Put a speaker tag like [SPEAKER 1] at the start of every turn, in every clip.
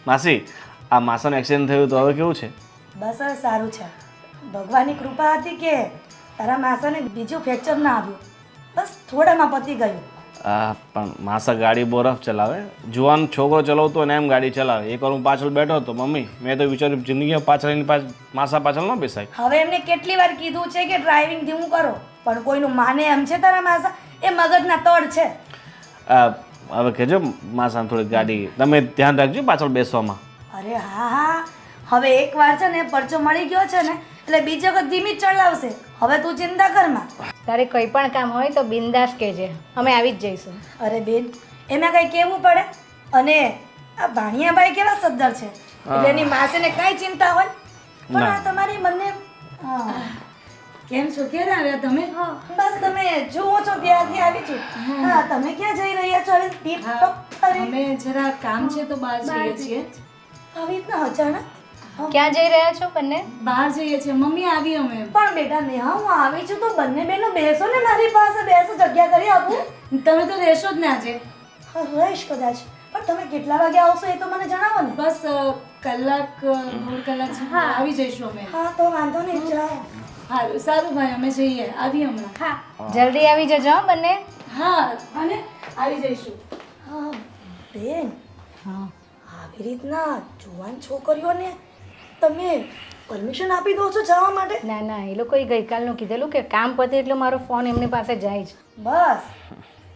[SPEAKER 1] માસી આ માસાનું એક્સિડન્ટ થયું તો હવે કેવું છે?
[SPEAKER 2] બસ હવે સારું છે. ભગવાનની કૃપા હતી કે તારા માસાને બીજું ફ્રેક્ચર ના આવ્યું. બસ થોડામાં પતી ગયું.
[SPEAKER 1] પણ માસા ગાડી બહુ રફ ચલાવે. જુવાન છોકરો ચલાવતો ને એમ ગાડી ચલાવે. એકવાર હું પાછળ બેઠો હતો મમ્મી, મેં તો વિચાર્યું જિંદગીમાં પાછળ માસા પાછળ ન બેસાય.
[SPEAKER 2] હવે એમને કેટલી વાર કીધું છે કે ડ્રાઇવિંગ ધીમું કરો, પણ કોઈનું માને એમ છે તારા માસા? એ મગજના તળ છે.
[SPEAKER 1] હવે કહેજો માસાને થોડી ગાડી તમે ધ્યાન રાખજો પાછળ બેસવામાં.
[SPEAKER 2] અરે હા, હવે એકવાર છે ને પરચો મળી ગયો છે ને એટલે બીજી વખત ધીમી જ ચલાવશે. હવે તું ચિંતા કરમાં.
[SPEAKER 3] તારે કંઈ પણ કામ હોય તો બિંદાસ કહેજે, અમે આવી જ જઈશું.
[SPEAKER 2] અરે બેન, એમાં કંઈ કહેવું પડે? અને આ ભાણિયાભાઈ કેવા સદ્ધર છે એટલે એની માસીને કાંઈ ચિંતા હોય. પણ આ તમારી બંને કેમ છો? ક્યારે આવ્યા તમે? બસ તમે જુઓ છો ત્યાંથી આવી છું. હા, તમે ક્યાં જઈ રહ્યા છો? હવે ટીપ ટોપ
[SPEAKER 4] અમે જરા કામ છે તો બહાર જઈએ છીએ.
[SPEAKER 2] આવી રીતના અચાનક
[SPEAKER 3] ક્યાં જઈ રહ્યા છો બંને?
[SPEAKER 4] બહાર જઈએ છીએ. મમ્મી આવી અમે.
[SPEAKER 2] પણ બેટા નેહા, હું આવી છું તો બંને બહેનો બેસો ને મારી પાસે. બેસો, જગ્યા કરી આપું.
[SPEAKER 4] તમે તો રહેશો જ ને આજે?
[SPEAKER 2] રહીશ કદાચ, પણ તમે કેટલા વાગે આવશો એ તો મને જણાવો ને.
[SPEAKER 4] બસ કલાક દોઢ કલાક જેવું આવી જઈશું અમે.
[SPEAKER 2] હા તો વાંધો નહીં, જાઓ.
[SPEAKER 4] સારું સારું ભાઈ, અમે જઈએ. આવી હમણાં.
[SPEAKER 3] હા, જલ્દી આવી જજો હો બંને.
[SPEAKER 4] હા, અને આવી જઈશું.
[SPEAKER 2] હા બેન,
[SPEAKER 3] હા,
[SPEAKER 2] આવી રીતના જુવાન છોકરીઓને તમે પરમિશન આપી દો છો જવા માટે?
[SPEAKER 3] ના ના, એ લોકોએ ગઈકાલનું કીધેલું કે કામ પતે એટલે મારો ફોન એમની પાસે જાય છે.
[SPEAKER 2] બસ,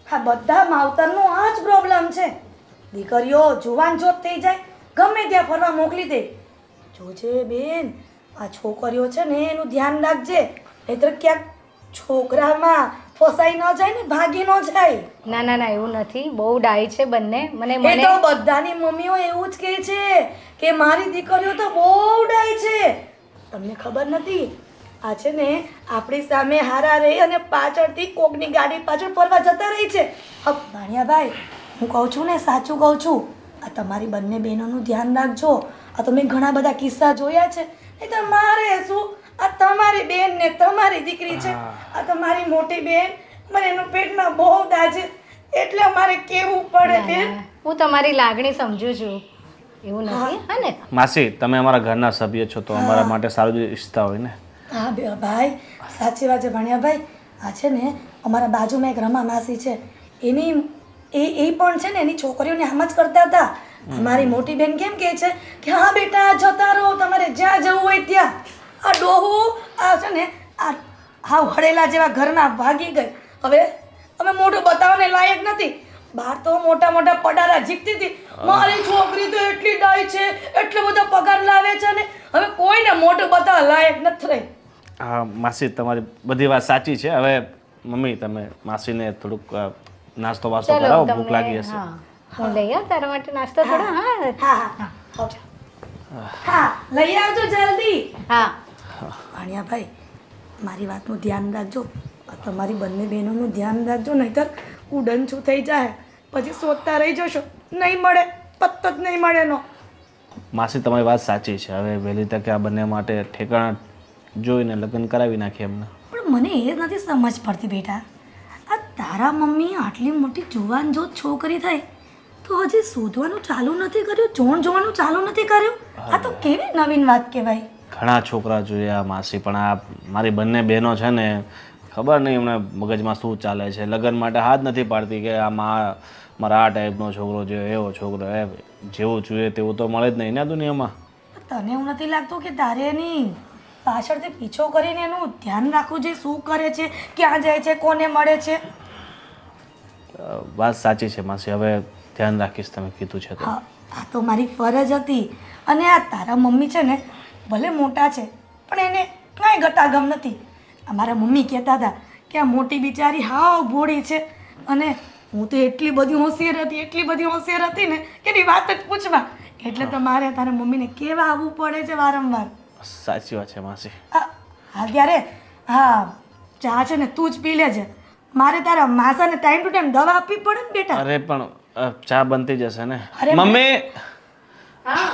[SPEAKER 2] હા બધા માવતરનો આ જ પ્રોબ્લેમ છે. દીકરીઓ જુવાન જોત થઈ જાય ગમે ત્યાં ફરવા મોકલી દે. જોજે બેન, આ છોકરીઓ છે ને એનું ધ્યાન રાખજે, નહીંતર ક્યાંક છોકરામાં ફસાઈ ન જાય ને ભાગી ન જાય.
[SPEAKER 3] ના ના ના, એવું નથી. બહુ ડાઈ છે બંને. મને
[SPEAKER 2] એ
[SPEAKER 3] મને
[SPEAKER 2] તો બધાની મમ્મીઓ એવું જ કહે છે કે મારી દીકરીઓ તો બહુ ડાઈ છે. તમને ખબર નથી? આ છે ને આપણી સામે હારા રહી અને પાછળથી કોકની ગાડી પાછળ ફરવા જતા રહી છે. હવે ભાણિયાભાઈ, હું કહું છું ને સાચું કહું છું, આ તમારી બંને બહેનોનું ધ્યાન રાખજો. આ તમે ઘણા બધા કિસ્સા જોયા છે. નહીં તો મારે શું, આ તમારી બેન ને તમારી દીકરી છે. આ તમારી મોટી બેન મને એનું પેટમાં બહુ દાજે એટલે અમારે કેવું પડે બેન.
[SPEAKER 3] હું તમારી લાગણી સમજુ છું, એવું નથી. હા ને
[SPEAKER 1] માસી તમે અમારા ઘરના સભ્ય છો તો અમારા માટે સારું જ ઈચ્છતા હોય ને.
[SPEAKER 2] હા ભાઈ, સાચી વાત છે ભાણિયાભાઈ. આ છે ને અમારા બાજુમાં એક રમા માસી છે, એની એ પણ છે ને એની છોકરીઓને આમ જ કરતા હતા. અમારી મોટી બેન કેમ કહે છે કે હા બેટા જતા રહો, તમારે જ્યાં જવું હોય ત્યાં. આ ડોહું આ છે ને આ હાવ હળેલા જેવા ઘરમાં ભાગી ગઈ. હવે અમે મોઢું બતાવવાને લાયક નથી. બહાર તો મોટા મોટા પડારા જીકતી હતી, મારી છોકરી તો એટલી ડાય છે, એટલો બધો પગાર લાવે છે ને હવે કોઈને મોઢું બતાવવા લાયક નથી રહી.
[SPEAKER 1] હા માસી તમારી બધી વાત સાચી છે. હવે મમ્મી તમે માસીને થોડુંક નાસ્તો વાસ્તો
[SPEAKER 3] ચલો
[SPEAKER 1] કરાવો,
[SPEAKER 3] તમને.
[SPEAKER 1] ભૂખ લાગી હશે.
[SPEAKER 3] હા, હું લઈ આવું તારા માટે નાસ્તો થોડો. હા
[SPEAKER 2] હા હા હા, લઈ આવજો જલ્દી.
[SPEAKER 3] હા,
[SPEAKER 2] ભાણિયાભાઈ, મારી વાતનું ધ્યાન રાખજો. તમારી બંને બહેનોનું ધ્યાન રાખજો, નહીંતર ઉડનછું થઈ જાય પછી શોધતા રહી જશો. નહીં મળે, પત્તો જ નહીં મળે એનો.
[SPEAKER 1] માસી તમારી વાત સાચી છે. હવે વહેલી તકે આ બંને માટે ઠેકાણા જોઈને લગ્ન કરાવી નાખીએ એમને.
[SPEAKER 2] પણ મને એ નથી સમજ પડતી બેટા, આ તારા મમ્મી આટલી મોટી જુવાન જો છોકરી થઈ તો હજી શોધવાનું ચાલુ નથી કર્યું, જોવાનું ચાલુ નથી કર્યું. આ તો કેવી નવીન વાત કહેવાય.
[SPEAKER 1] ઘણા છોકરા જોયા માસી, પણ આ મારી બંને બહેનો છે ને ખબર નહીં એમને મગજમાં શું ચાલે છે. લગ્ન માટે હાથ નથી પાડતી કે આ મારા આ ટાઈપનો છોકરો જોઈએ, એવો છોકરો, જેવું જોઈએ તેવું તો મળે જ નહીં ને દુનિયામાં.
[SPEAKER 2] તને એવું નથી લાગતું કે તારે એની પાછળથી પીછો કરીને એનું ધ્યાન રાખવું છે, શું કરે છે, ક્યાં જાય છે, કોને મળે છે?
[SPEAKER 1] વાત સાચી છે માસી, હવે ધ્યાન રાખીશ તમે કીધું છે તો.
[SPEAKER 2] હા, આ તો મારી ફરજ હતી. અને આ તારા મમ્મી છે ને ભલે મોટા છે પણ એને કાંઈ ગતાગમ નથી. અમારા મમ્મી કહેતા હતા કે આ મોટી બિચારી હાવ ભોળી છે, અને હું તો એટલી બધી હોશિયાર હતી ને કે એની વાત જ પૂછવા. એટલે તો મારે તારા મમ્મીને કેવા આવવું પડે છે વારંવાર.
[SPEAKER 1] સાચી વાત છે માસી.
[SPEAKER 2] હા ત્યારે હા, ચા છે ને તું જ પી લેજે. મારે તારા માસાને ટાઈમ ટુ ટાઈમ દવા આપવી પડે ને બેટા.
[SPEAKER 1] અરે પણ ચા બનતી જશે ને
[SPEAKER 2] અરે
[SPEAKER 1] મમ્મી.
[SPEAKER 2] હા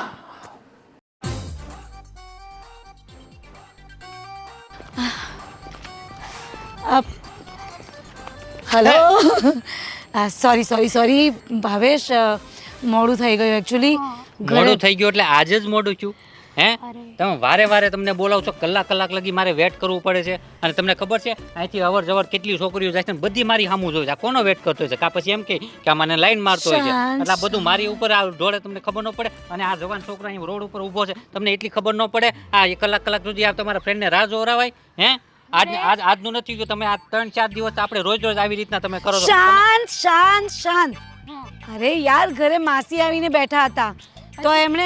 [SPEAKER 4] હલો. સોરી ભાવેશ, મોડું થઈ ગયું એકચ્યુઅલી.
[SPEAKER 5] મોડું થઈ ગયું એટલે આજે જ મોડું થયું હે તમે વારે વારે તમને બોલાવો છો કલાક લગી મારે વેટ કરવું પડે છે અને તમને ખબર છે અહીંથી અવર જવર કેટલી છોકરીઓ જાય છે ને બધી મારી સામું જોઈ છે આ કોનો વેટ કરતો છે કા પછી એમ કે આ મને લાઈન મારતો હોય છે એટલે આ બધું મારી ઉપર આ ઢોળે તમને ખબર ન પડે અને આ જવાન છોકરો અહીં રોડ ઉપર ઊભો છે તમને એટલી ખબર ન પડે આ કલાક સુધી આ તમારા ફ્રેન્ડને રાહ જોરાવાય હે આજનું નથી ગયું તમે આ 3-4 દિવસ આપણે રોજ આવી રીતના તમે કરો છો
[SPEAKER 6] શાંત અરે યાર ઘરે માસી આવીને બેઠા હતા તો એમણે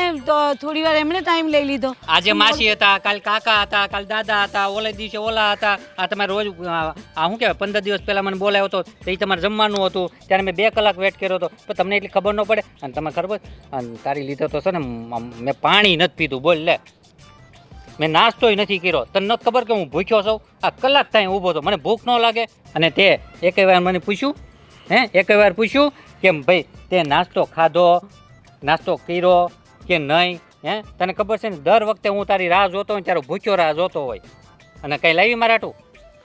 [SPEAKER 6] થોડી વાર એમણે ટાઈમ લઈ લીધો
[SPEAKER 5] આજે માસી હતા કાલ કાકા હતા કાલ દાદા હતા ઓલે દિવસે ઓલા હતા આ તમારે રોજ આ શું કહેવાય 15 દિવસ પહેલા મને બોલાવ્યો હતો તો એ તમારે જમવાનું હતું ત્યારે મેં 2 કલાક વેટ કર્યો હતો તો તમને એટલી ખબર ન પડે અને તમે ખબર અને તારી લીધો તો છે ને મેં પાણી નથી પીધું બોલ લે મેં નાસ્તોય નથી કર્યો તને નથી ખબર કે હું ભૂખ્યો છું આ કલાક થાય ઊભો હતો મને ભૂખ ન લાગે અને તે એકેય વાર મને પૂછ્યું એકેય વાર પૂછ્યું કે ભાઈ તે નાસ્તો ખાધો નાસ્તો કર્યો કે નહીં તને ખબર છે ને દર વખતે હું તારી રાહ જોતો હોય ત્યારે ભૂખ્યો રાહ જોતો હોય અને કઈ લાવી મારાટું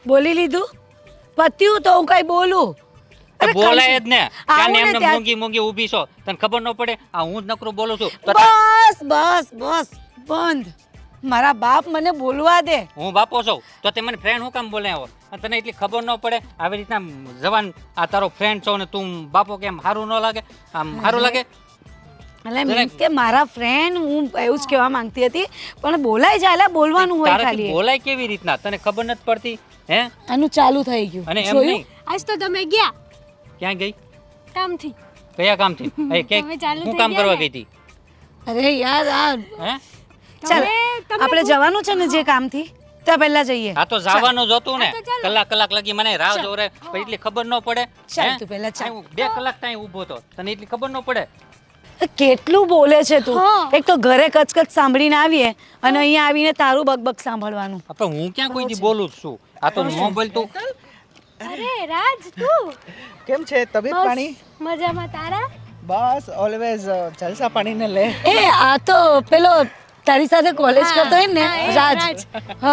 [SPEAKER 6] બોલી લીધું પત્યું તો હું કઈ બોલું
[SPEAKER 5] બોલાય જ ને ત્યાં એમને મૂંગી ઊભી છો તને ખબર ન પડે આ હું જ નકરું બોલું છું
[SPEAKER 6] બસ બંધ મારા બાપ મને બોલવા દે
[SPEAKER 5] હું બાપો છું તો તે મને ફ્રેન્ડ હું કામ બોલાવ્યો અને તને એટલી ખબર ન પડે આવી રીતના જવાન આ તારો ફ્રેન્ડ છો ને તું બાપો કેમ સારું ન લાગે આમ સારું લાગે
[SPEAKER 6] એટલે મીન્સ કે મારા ફ્રેન્ડ હું એવું જ કહેવા માંગતી હતી પણ બોલાય જાય એટલે બોલવાનું હોય ખાલી
[SPEAKER 5] બોલાય કેવી રીતના તને ખબર નથી પડતી હે
[SPEAKER 6] આનું ચાલુ થઈ ગયું
[SPEAKER 5] અને એમ નહીં
[SPEAKER 4] આજ તો તમે ગયા
[SPEAKER 5] ક્યાં ગઈ
[SPEAKER 4] કામથી
[SPEAKER 5] કયા કામથી હું કામ કરવા ગઈ હતી
[SPEAKER 6] અરે યાર આ
[SPEAKER 5] હે
[SPEAKER 6] ચાલ આપણે જવાનું છે ને જે કામથી ત્યાં પહેલા જઈએ
[SPEAKER 5] આ તો જવાનું જ હતું ને કલાક લગી મને રાહ જોરે પણ એટલી ખબર ન પડે
[SPEAKER 6] ચાલ તું પહેલા ચાલ
[SPEAKER 5] 2 કલાક ત્યાં ઊભો હતો તને એટલી ખબર ન પડે
[SPEAKER 6] કેટલું બોલે છે તું એક તો ઘરે કચકચ સાંભળીને આવીએ અને અહીંયા આવીને તારું બકબક સાંભળવાનું
[SPEAKER 5] પણ હું ક્યાં કોઈથી બોલું છું આ તો ન બોલતો
[SPEAKER 4] અરે રાજ તું
[SPEAKER 7] કેમ છે તબિયત પાણી
[SPEAKER 4] મજામાં તારા
[SPEAKER 7] બસ ઓલવેઝ જલસા પાણીને લે
[SPEAKER 6] એ આ તો પેલો તારી સાથે કોલેજ કરતો હોય ને રાજ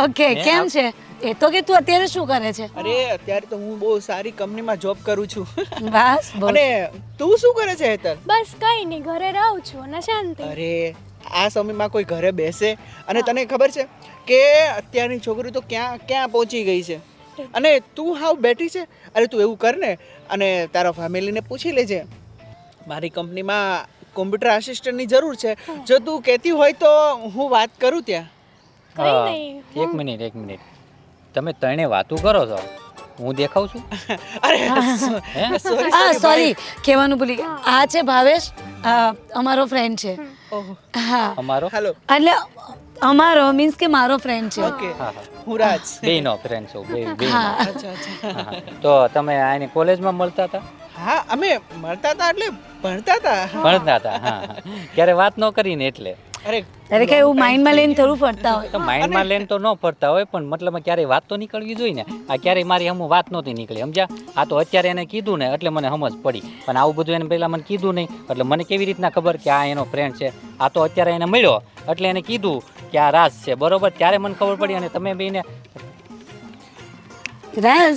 [SPEAKER 6] ઓકે કેમ છે એ તો કે તું અત્યારે શું કરે છે
[SPEAKER 7] અરે અત્યારે તો હું બહુ સારી કંપનીમાં જોબ કરું છું
[SPEAKER 6] બસ
[SPEAKER 7] અને તું શું કરે છે હેતર
[SPEAKER 4] બસ કઈ નહીં ઘરે રહું છું અને શાંતિ
[SPEAKER 7] અરે આ સમયમાં કોઈ ઘરે બેસે અને તને ખબર છે કે અત્યારની છોકરી તો ક્યાં પહોંચી ગઈ છે અને તું હાવ બેઠી છે અરે તું એવું કર ને અને તારા ફેમિલીને પૂછી લેજે મારી કંપનીમાં કોમ્પ્યુટર આસિસ્ટન્ટની જરૂર છે જો તું કહેતી હોય તો હું વાત કરું ત્યાં
[SPEAKER 5] એક મિનિટ તમે ત્રણે વાતું કરો છો હું દેખાઉં છું
[SPEAKER 7] અરે
[SPEAKER 6] સોરી કહેવાનું ભૂલી ગઈ. આ છે ભાવેશ અમારો ફ્રેન્ડ છે હા
[SPEAKER 5] અમારો
[SPEAKER 7] હેલો
[SPEAKER 6] એટલે અમારો મીન્સ કે મારો ફ્રેન્ડ છે
[SPEAKER 7] ઓકે હું રાજ
[SPEAKER 5] બેનો ફ્રેન્ડ છો બે
[SPEAKER 6] હા
[SPEAKER 7] અચ્છા અચ્છા
[SPEAKER 5] તો તમે આની કોલેજમાં મળતા હતા
[SPEAKER 7] હા અમે મળતા હતા એટલે ભણતા હતા
[SPEAKER 5] ભણતા હતા હા ક્યારે વાત ન કરીને એટલે
[SPEAKER 7] અરે
[SPEAKER 6] ત્યારે કઈ એવું માઇન્ડમાં લઈને થોડું ફરતા હોય
[SPEAKER 5] તો માઇન્ડમાં લઈને તો ન ફરતા હોય પણ મતલબ ક્યારેય વાત તો નીકળવી જોઈએ ને આ ક્યારેય મારી હમું વાત નહોતી નીકળી સમજ્યા આ તો અત્યારે એને કીધું ને એટલે મને સમજ પડી પણ આવું બધું એને પહેલાં મને કીધું નહીં એટલે મને કેવી રીતના ખબર કે આ એનો ફ્રેન્ડ છે આ તો અત્યારે એને મળ્યો એટલે એને કીધું કે આ રાજ છે બરોબર ત્યારે મને ખબર પડી અને તમે બેને
[SPEAKER 6] રાજ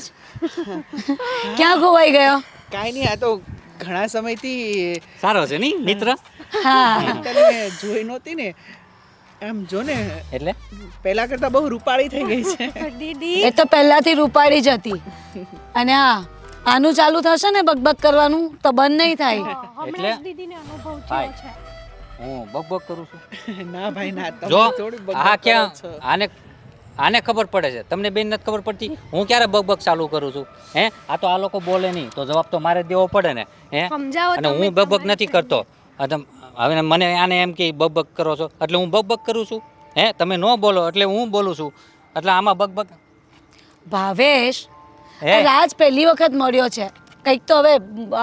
[SPEAKER 6] ક્યાં ખોવાઈ ગયો
[SPEAKER 7] કાંઈ નહીં આ તો ઘણા સમયથી
[SPEAKER 5] સારો છે નહીં મિત્ર
[SPEAKER 6] હા
[SPEAKER 7] તને જોઈ નહોતી ને એમ જો ને
[SPEAKER 5] એટલે
[SPEAKER 7] પહેલા કરતા બહુ રૂપાળી થઈ ગઈ છે
[SPEAKER 4] દીદી
[SPEAKER 6] એ તો પહેલાથી રૂપાળી જ હતી અને હા આનું ચાલુ થશે ને બકબક કરવાનું તો બંધ નહીં થાય
[SPEAKER 5] એટલે
[SPEAKER 4] દીદીને અનુભવ
[SPEAKER 5] ભાઈ
[SPEAKER 4] થયો છે
[SPEAKER 5] હું બકબક કરું છું
[SPEAKER 7] ના ભાઈ ના તમે
[SPEAKER 5] જો
[SPEAKER 7] થોડી
[SPEAKER 5] આ
[SPEAKER 7] બકબક કરો
[SPEAKER 5] ક્યાં
[SPEAKER 7] છો.
[SPEAKER 5] આને ખબર પડે છે તમને બેન નથી ખબર પડતી હું ક્યારે બકબક ચાલુ કરું છું હે આ તો આ લોકો બોલે નહીં તો જવાબ તો મારે દેવો પડે ને હે
[SPEAKER 4] સમજાવો
[SPEAKER 5] અને હું બકબક નથી કરતો હવે મને આને એમ કે બકબક કરો છો એટલે હું બકબક કરું છું હે તમે ન બોલો એટલે હું બોલું છું એટલે આમાં બકબક
[SPEAKER 6] ભાવેશ
[SPEAKER 5] હે
[SPEAKER 6] રાજ પહેલી વખત મળ્યો છે કંઈક તો હવે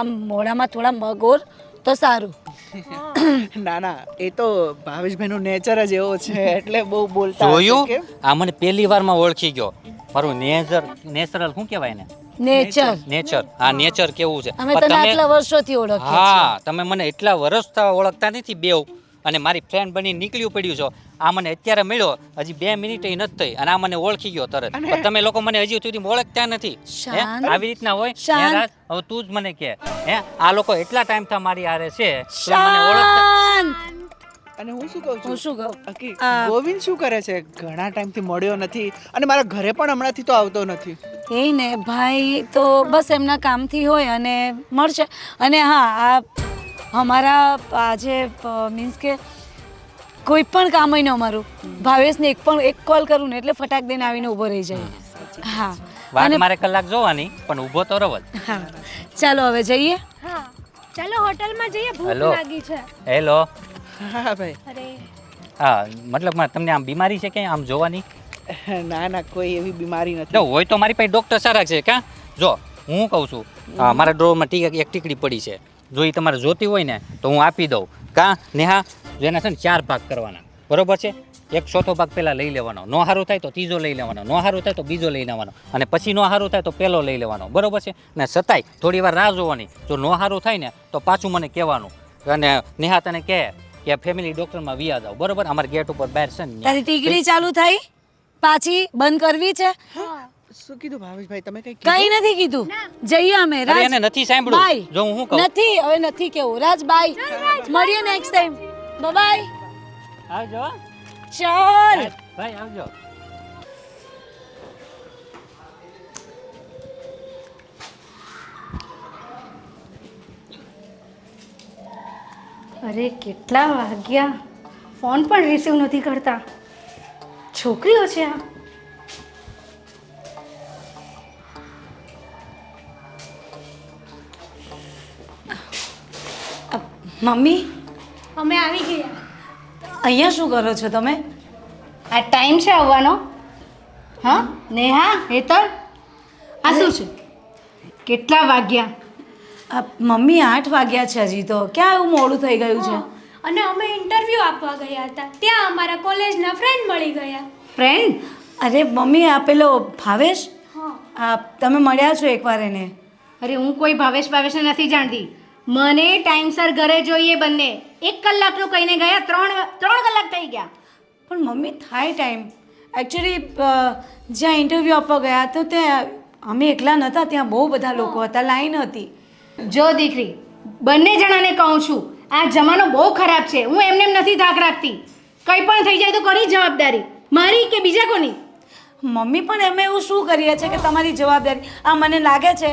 [SPEAKER 6] આમ મોઢામાં થોડા મગોર તો સારું
[SPEAKER 7] ના ના એ તો ભાવેશભાઈનો નેચર જ એવો છે એટલે બહુ બોલતા હશે
[SPEAKER 5] જોયું
[SPEAKER 7] કેમ?
[SPEAKER 5] આ મને પહેલી વારમાં ઓળખી ગયો મારું નેચરલ શું કહેવાય ને
[SPEAKER 6] નેચર
[SPEAKER 5] આ નેચર કેવું છે
[SPEAKER 6] અમે
[SPEAKER 5] પણ
[SPEAKER 6] તને
[SPEAKER 5] તમે
[SPEAKER 6] આટલા વર્ષોથી ઓળખીએ
[SPEAKER 5] હા તમે મને એટલા વર્ષ ઓળખતા નથી બેવ અને મારી ફ્રેન્ડ બની નીકળ્યું પડ્યું છો આ મને અત્યારે મળ્યો હજી 2 મિનિટ નથી થઈ અને આ મને ઓળખી ગયો તરત પણ તમે લોકો મને હજી સુધી ઓળખતા નથી હે?
[SPEAKER 6] શાંત.
[SPEAKER 5] આવી રીતના હોય
[SPEAKER 6] શાંત.
[SPEAKER 5] હે રાજ? હવે તું જ મને કે હે આ લોકો એટલા ટાઈમ થી મારી હારે છે તો મને ઓળખતા
[SPEAKER 6] શાંત
[SPEAKER 7] અને હું શું કહું છું
[SPEAKER 6] હું શું કહું
[SPEAKER 7] બાકી
[SPEAKER 6] આ-
[SPEAKER 7] ગોવિંદ શું કરે છે? ઘણા ટાઈમથી મળ્યો નથી અને મારા ઘરે પણ હમણાંથી તો આવતો નથી.
[SPEAKER 6] એ ને ભાઈ તો બસ એમના કામથી હોય અને મળશે. અને હા, આ અમારા આજે મીન્સ કે કોઈ પણ કામ હોય ને અમારું ભાવેશને એક કોલ કરું ને એટલે ફટાક દઈને આવીને ઊભો રહી જાય. હા
[SPEAKER 5] વાત મારે કલાક જોવાની પણ ઊભો તો રહો જ.
[SPEAKER 6] હા, ચાલો હવે જઈએ.
[SPEAKER 8] હા ચાલો હોટલમાં જઈએ, ભૂખ
[SPEAKER 5] હેલો.
[SPEAKER 8] લાગી છે.
[SPEAKER 5] હેલો.
[SPEAKER 7] હા ભાઈ.
[SPEAKER 8] અરે
[SPEAKER 5] હા મતલબ તમને આમ બીમારી છે કે આમ જોવાની?
[SPEAKER 7] ના ના, કોઈ એવી બીમારી
[SPEAKER 5] જો
[SPEAKER 7] નથી.
[SPEAKER 5] હોય તો મારી પાસે ડૉક્ટર સારા છે કાં? જો હું કહું છું મારા ડ્રોરમાં એક ટીકડી પડી છે, જો એ તમારે જોતી હોય ને તો હું આપી દઉં. કાં નેહા? જેના છે ને 4 ભાગ કરવાના, બરોબર છે? એક ચોથો ભાગ પહેલાં લઈ લેવાનો, નો સારું થાય તો ત્રીજો લઈ લેવાનો, નો સારું થાય તો બીજો લઈ લેવાનો, અને પછી નો સારું થાય તો પહેલો લઈ લેવાનો, બરોબર છે? ને છતાંય થોડી વાર રાહ જોવાની, જો નો સારું થાય ને તો પાછું મને કહેવાનું. અને નેહા તને કહે કે ફેમિલી ડૉક્ટરમાં વિયા જાવ, બરોબર? અમારા ગેટ ઉપર બહાર છે ને
[SPEAKER 6] તારી ટીકડી ચાલુ થઈ, પાછી બંધ કરવી છે?
[SPEAKER 7] શું કીધું ભાવેશભાઈ? તમે કઈ
[SPEAKER 6] કઈ નથી કીધું. જઈએ અમે.
[SPEAKER 5] અરે એને નથી સાંભળ્યું.
[SPEAKER 6] બાય.
[SPEAKER 5] જો હું શું કહું?
[SPEAKER 6] નથી, હવે નથી કેવું. રાજ બાય, મળીએ નેક્સ્ટ ટાઈમ. બાય.
[SPEAKER 5] આવજો હો.
[SPEAKER 6] ચાલ.
[SPEAKER 5] ભાઈ આવજો.
[SPEAKER 3] અરે કેટલા વાગ્યા, ફોન પણ રિસીવ નથી કરતા. છોકરીઓ છે આ.
[SPEAKER 6] મમ્મી,
[SPEAKER 8] અમે આવી ગયા.
[SPEAKER 6] અહીંયા શું કરો છો તમે?
[SPEAKER 3] આ ટાઈમ છે આવવાનો? હા નેહા, હેતલ, આ શું છે? કેટલા વાગ્યા?
[SPEAKER 6] મમ્મી 8 વાગ્યા છે હજી તો. ક્યાં એવું મોડું થઈ ગયું છે?
[SPEAKER 8] અને અમે ઇન્ટરવ્યૂ આપવા ગયા હતા, ત્યાં અમારા કોલેજના ફ્રેન્ડ મળી ગયા.
[SPEAKER 6] ફ્રેન્ડ? અરે મમ્મી, આ પેલો ભાવેશ,
[SPEAKER 8] હા
[SPEAKER 6] તમે મળ્યા છો એકવાર એને?
[SPEAKER 3] અરે હું કોઈ ભાવેશને નથી જાણતી. મને ટાઈમસર ઘરે જોઈએ બંને. 1 કલાકનું કહીને ગયા, 3 કલાક થઈ ગયા.
[SPEAKER 6] પણ મમ્મી થાય ટાઈમ. એકચ્યુઅલી જ્યાં ઇન્ટરવ્યૂ આપવા ગયા તો ત્યાં અમે એકલા નહોતા, ત્યાં બહુ બધા લોકો હતા, લાઈન હતી.
[SPEAKER 3] જો દીકરી, બંને જણાને કહું છું, આ જમાનો બહુ ખરાબ છે. હું એમને એમ નથી ધાક રાખતી. કંઈ પણ થઈ જાય તો કોની જવાબદારી, મારી કે બીજા કોની?
[SPEAKER 6] મમ્મી પણ અમે એવું શું કરીએ છીએ કે તમારી જવાબદારી? આ મને લાગે છે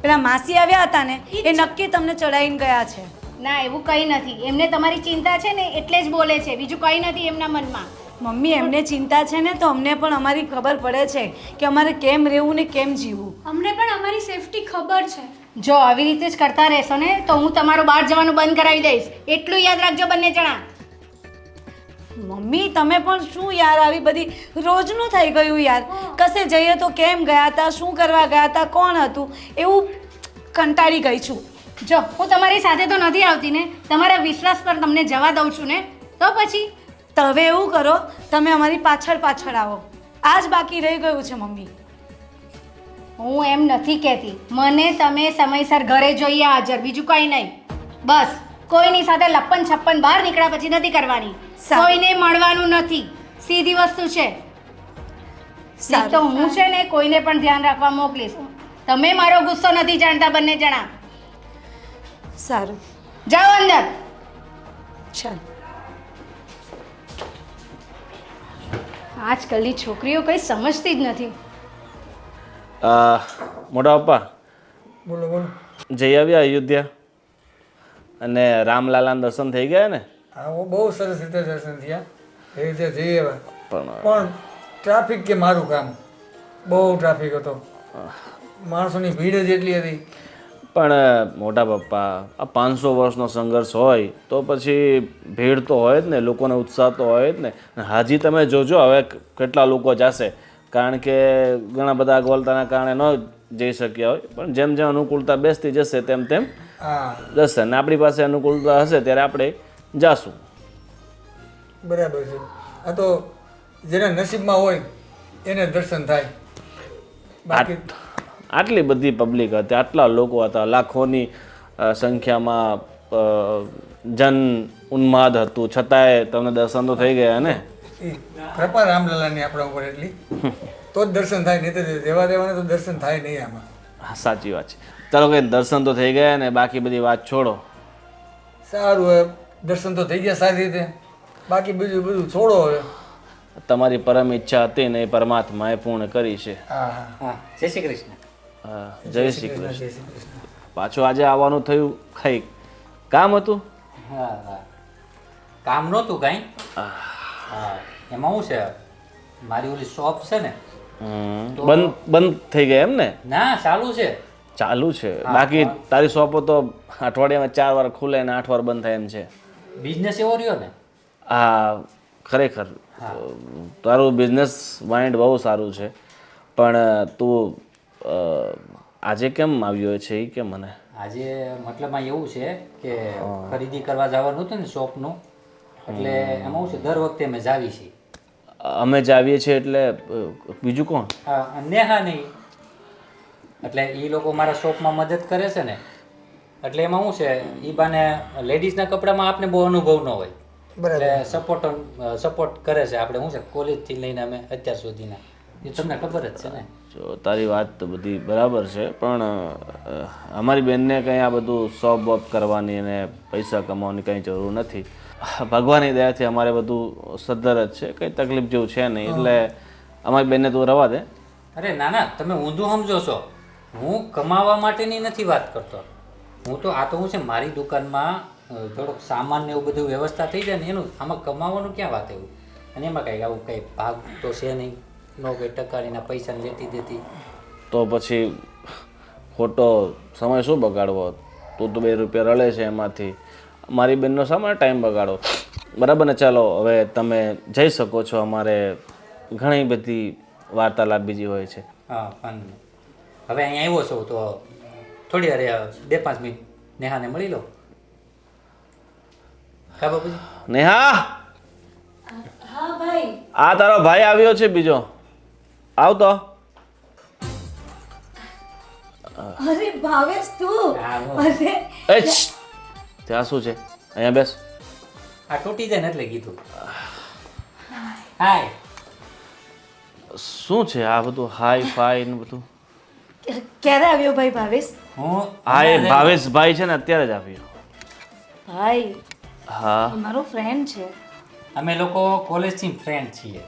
[SPEAKER 6] પેલા માસી આવ્યા હતા ને, એ નક્કી તમને ચડાવીને ગયા છે.
[SPEAKER 3] ના, એવું કંઈ નથી. એમને તમારી ચિંતા છે ને એટલે જ બોલે છે, બીજું કંઈ નથી એમના મનમાં.
[SPEAKER 6] મમ્મી, એમને ચિંતા છે ને તો અમને પણ અમારી ખબર પડે છે કે અમારે કેમ રહેવું ને કેમ જીવવું.
[SPEAKER 8] અમને પણ અમારી સેફટી ખબર છે.
[SPEAKER 3] જો આવી રીતે જ કરતા રહેશો ને તો હું તમારું બહાર જવાનું બંધ કરાવી દઈશ. એટલું યાદ રાખજો બંને જણા.
[SPEAKER 6] મમ્મી, તમે પણ શું યાર, આવી બધી રોજનું થઈ ગયું યાર. કશે જઈએ તો કેમ ગયા હતા, શું કરવા ગયા હતા, કોણ હતું, એવું કંટાળી ગઈ છું.
[SPEAKER 3] જો હું તમારી સાથે તો નથી આવતી ને, તમારા વિશ્વાસ પર તમને જવા દઉં છું ને, તો પછી
[SPEAKER 6] તો હવે એવું કરો, તમે અમારી પાછળ પાછળ આવો. આ જ બાકી રહી ગયું છે મમ્મી.
[SPEAKER 3] હું એમ નથી કહેતી. મને તમે સમયસર ઘરે જોઈએ હાજર, બીજું કંઈ નહીં. બસ કોઈની સાથે લપ્પન છપ્પન બહાર નીકળ્યા પછી નથી કરવાની.
[SPEAKER 6] સારું.
[SPEAKER 3] કોઈને મળવાનું નથી, સીધી વસ્તુ છે. નહીં તો હું છે ને કોઈને પણ ધ્યાન રાખવા મોકલીશ. તમે મારો ગુસ્સો નથી જાણતા બંને જણા.
[SPEAKER 6] સારું,
[SPEAKER 3] જાઓ અંદર.
[SPEAKER 6] ચાલ.
[SPEAKER 3] આજકાલની છોકરીઓ કંઈ સમજતી જ નથી.
[SPEAKER 1] મોટા પપ્પા,
[SPEAKER 9] બોલો બોલો.
[SPEAKER 1] જઈ આવ્યા અયોધ્યા અને રામલાલાના દર્શન થઈ ગયા ને?
[SPEAKER 9] હા, બહુ સરસ રીતે દર્શન થયા, એ રીતે જઈએ હવે.
[SPEAKER 1] પણ
[SPEAKER 9] પણ ટ્રાફિક કે મારું કામ, બહુ ટ્રાફિક હતો, માણસોની ભીડ જ એટલી હતી.
[SPEAKER 1] પણ મોટા પપ્પા, આ 500 વર્ષનો સંઘર્ષ હોય તો પછી ભીડ તો હોય જ ને, લોકોને ઉત્સાહ તો હોય જ ને. હાજી તમે જોજો હવે કેટલા લોકો જશે, કારણ કે ઘણા બધા અગવડતાના કારણે ન જઈ શક્યા હોય, પણ જેમ જેમ અનુકૂળતા બેસતી જશે તેમ તેમ
[SPEAKER 9] હા,
[SPEAKER 1] જશે ને આપણી પાસે અનુકૂળતા હશે ત્યારે આપણે જાશું.
[SPEAKER 9] બરાબર છે. આ તો જેના નસીબમાં હોય એને દર્શન થાય. બાકી
[SPEAKER 1] આટલી બધી પબ્લિક હતી, આટલા લોકો હતા, લાખોની સંખ્યામાં જન ઉન્માદ હતું, છતાંય તમને દર્શન તો થઈ ગયા ને?
[SPEAKER 9] એ કૃપા રામલાલાની આપણા ઉપર એટલી, તો જ દર્શન થાય, નહીં તો દેવા દેવાને તો દર્શન થાય નહીં આમાં.
[SPEAKER 1] હા, સાચી વાત છે. ચાલો કંઈ દર્શન તો થઈ ગયા ને, બાકી બધી વાત છોડો.
[SPEAKER 9] સારું, હવે દર્શન તો થઈ ગયા સારી રીતે. બાકી બીજું બધું છોડો હવે.
[SPEAKER 1] તમારી પરમ ઈચ્છા હતી ને એ પરમાત્માએ પૂર્ણ કરી છે.
[SPEAKER 9] હા હા
[SPEAKER 5] હા જય શ્રી કૃષ્ણ.
[SPEAKER 1] હા, જય શ્રી કૃષ્ણ.
[SPEAKER 9] જય શ્રી કૃષ્ણ.
[SPEAKER 1] પાછું આજે આવવાનું થયું, કઈ કામ હતું?
[SPEAKER 5] હા હા કામ નહોતું કાંઈ. હા એમાં શું છે મારી ઓલી શોપ છે ને
[SPEAKER 1] બંધ થઈ ગયા એમ ને?
[SPEAKER 5] ના ચાલુ છે.
[SPEAKER 1] ચાલુ છે? બાકી તારી શોપો તો અઠવાડિયામાં 4 વાર ખુલે ને 8 વાર બંધ થાય એમ છે.
[SPEAKER 5] બિઝનેસ એવો રહ્યો ને.
[SPEAKER 1] હા ખરેખર તારું બિઝનેસ માઇન્ડ બહુ સારું છે, પણ તું આજે કેમ આવ્યો છે એ કે મને?
[SPEAKER 5] આજે મતલબમાં એવું છે કે ખરીદી કરવા જવાનું હતું ને શોપનું, એટલે એમાં શું છે દર વખતે અમે જાવી છીએ.
[SPEAKER 1] અમે જ આવીએ છીએ એટલે બીજું કોણ?
[SPEAKER 5] નેહા નહીં, એટલે એ લોકો મારા શોપમાં મદદ કરે છે ને, એટલે એમાં શું છે એ બાને લેડીઝના કપડામાં આપણે બહુ અનુભવ ન હોય, એટલે સપોર્ટ કરે છે. આપણે શું છે કોલેજથી લઈને અમે અત્યાર સુધીના, એ તમને ખબર જ છે ને.
[SPEAKER 1] જો તારી વાત તો બધી બરાબર છે, પણ અમારી બેનને કંઈ આ બધું શોપ વોપ કરવાની અને પૈસા કમાવાની કંઈ જરૂર નથી. ભગવાનની દયાથી અમારે બધું સદ્ધર જ છે, કંઈ તકલીફ જેવું છે નહીં, એટલે અમારી બેનને તું રવા દે.
[SPEAKER 5] અરે ના ના, તમે ઊંધું સમજો છો. હું કમાવા માટેની નથી વાત કરતો. હું તો આ તો હું છે મારી દુકાનમાં થોડોક સામાન ને એવું બધું વ્યવસ્થા થઈ જાય ને એનું, આમાં કમાવાનું ક્યાં વાત એવું, અને એમાં કંઈક આવું કંઈ ભાગ તો છે નહીં, નો કંઈ ટકારીના પૈસા લેતી દેતી.
[SPEAKER 1] તો પછી ખોટો સમય શું બગાડવો? તું તો 2 રૂપિયા રળે છે એમાંથી, મારી બેનનો સામાન્ય ટાઈમ બગાડો. બરાબર ને? ચાલો હવે તમે જઈ શકો છો, અમારે ઘણી બધી વાર્તાલાપ બીજી હોય છે.
[SPEAKER 5] હા પણ હવે અહીંયા આવ્યો છો તો થોડી વાર 2-5 મિનિટ નેહાને મળી લો. હા બાપુજી.
[SPEAKER 1] નેહા,
[SPEAKER 6] હા ભાઈ.
[SPEAKER 1] આ તારો ભાઈ આવ્યો છે બીજો, આવતો.
[SPEAKER 6] અરે ભાવેશ તું?
[SPEAKER 5] હા, હું.
[SPEAKER 6] અરે
[SPEAKER 1] ત્યાં શું છે? અહીંયા બેસ.
[SPEAKER 5] આ તૂટી જાય ને એટલે કીધું. હાય.
[SPEAKER 1] શું છે આ બધું હાઈ ફાઈ ને બધું?
[SPEAKER 6] ક્યારે આવ્યો ભાઈ ભાવેશ?
[SPEAKER 5] હું
[SPEAKER 1] હા, એ ભાવેશભાઈ છે ને અત્યારે જ આવ્યો.
[SPEAKER 6] ભાઈ
[SPEAKER 1] હા,
[SPEAKER 6] મારો ફ્રેન્ડ છે.
[SPEAKER 5] અમે લોકો કોલેજથી ફ્રેન્ડ છીએ,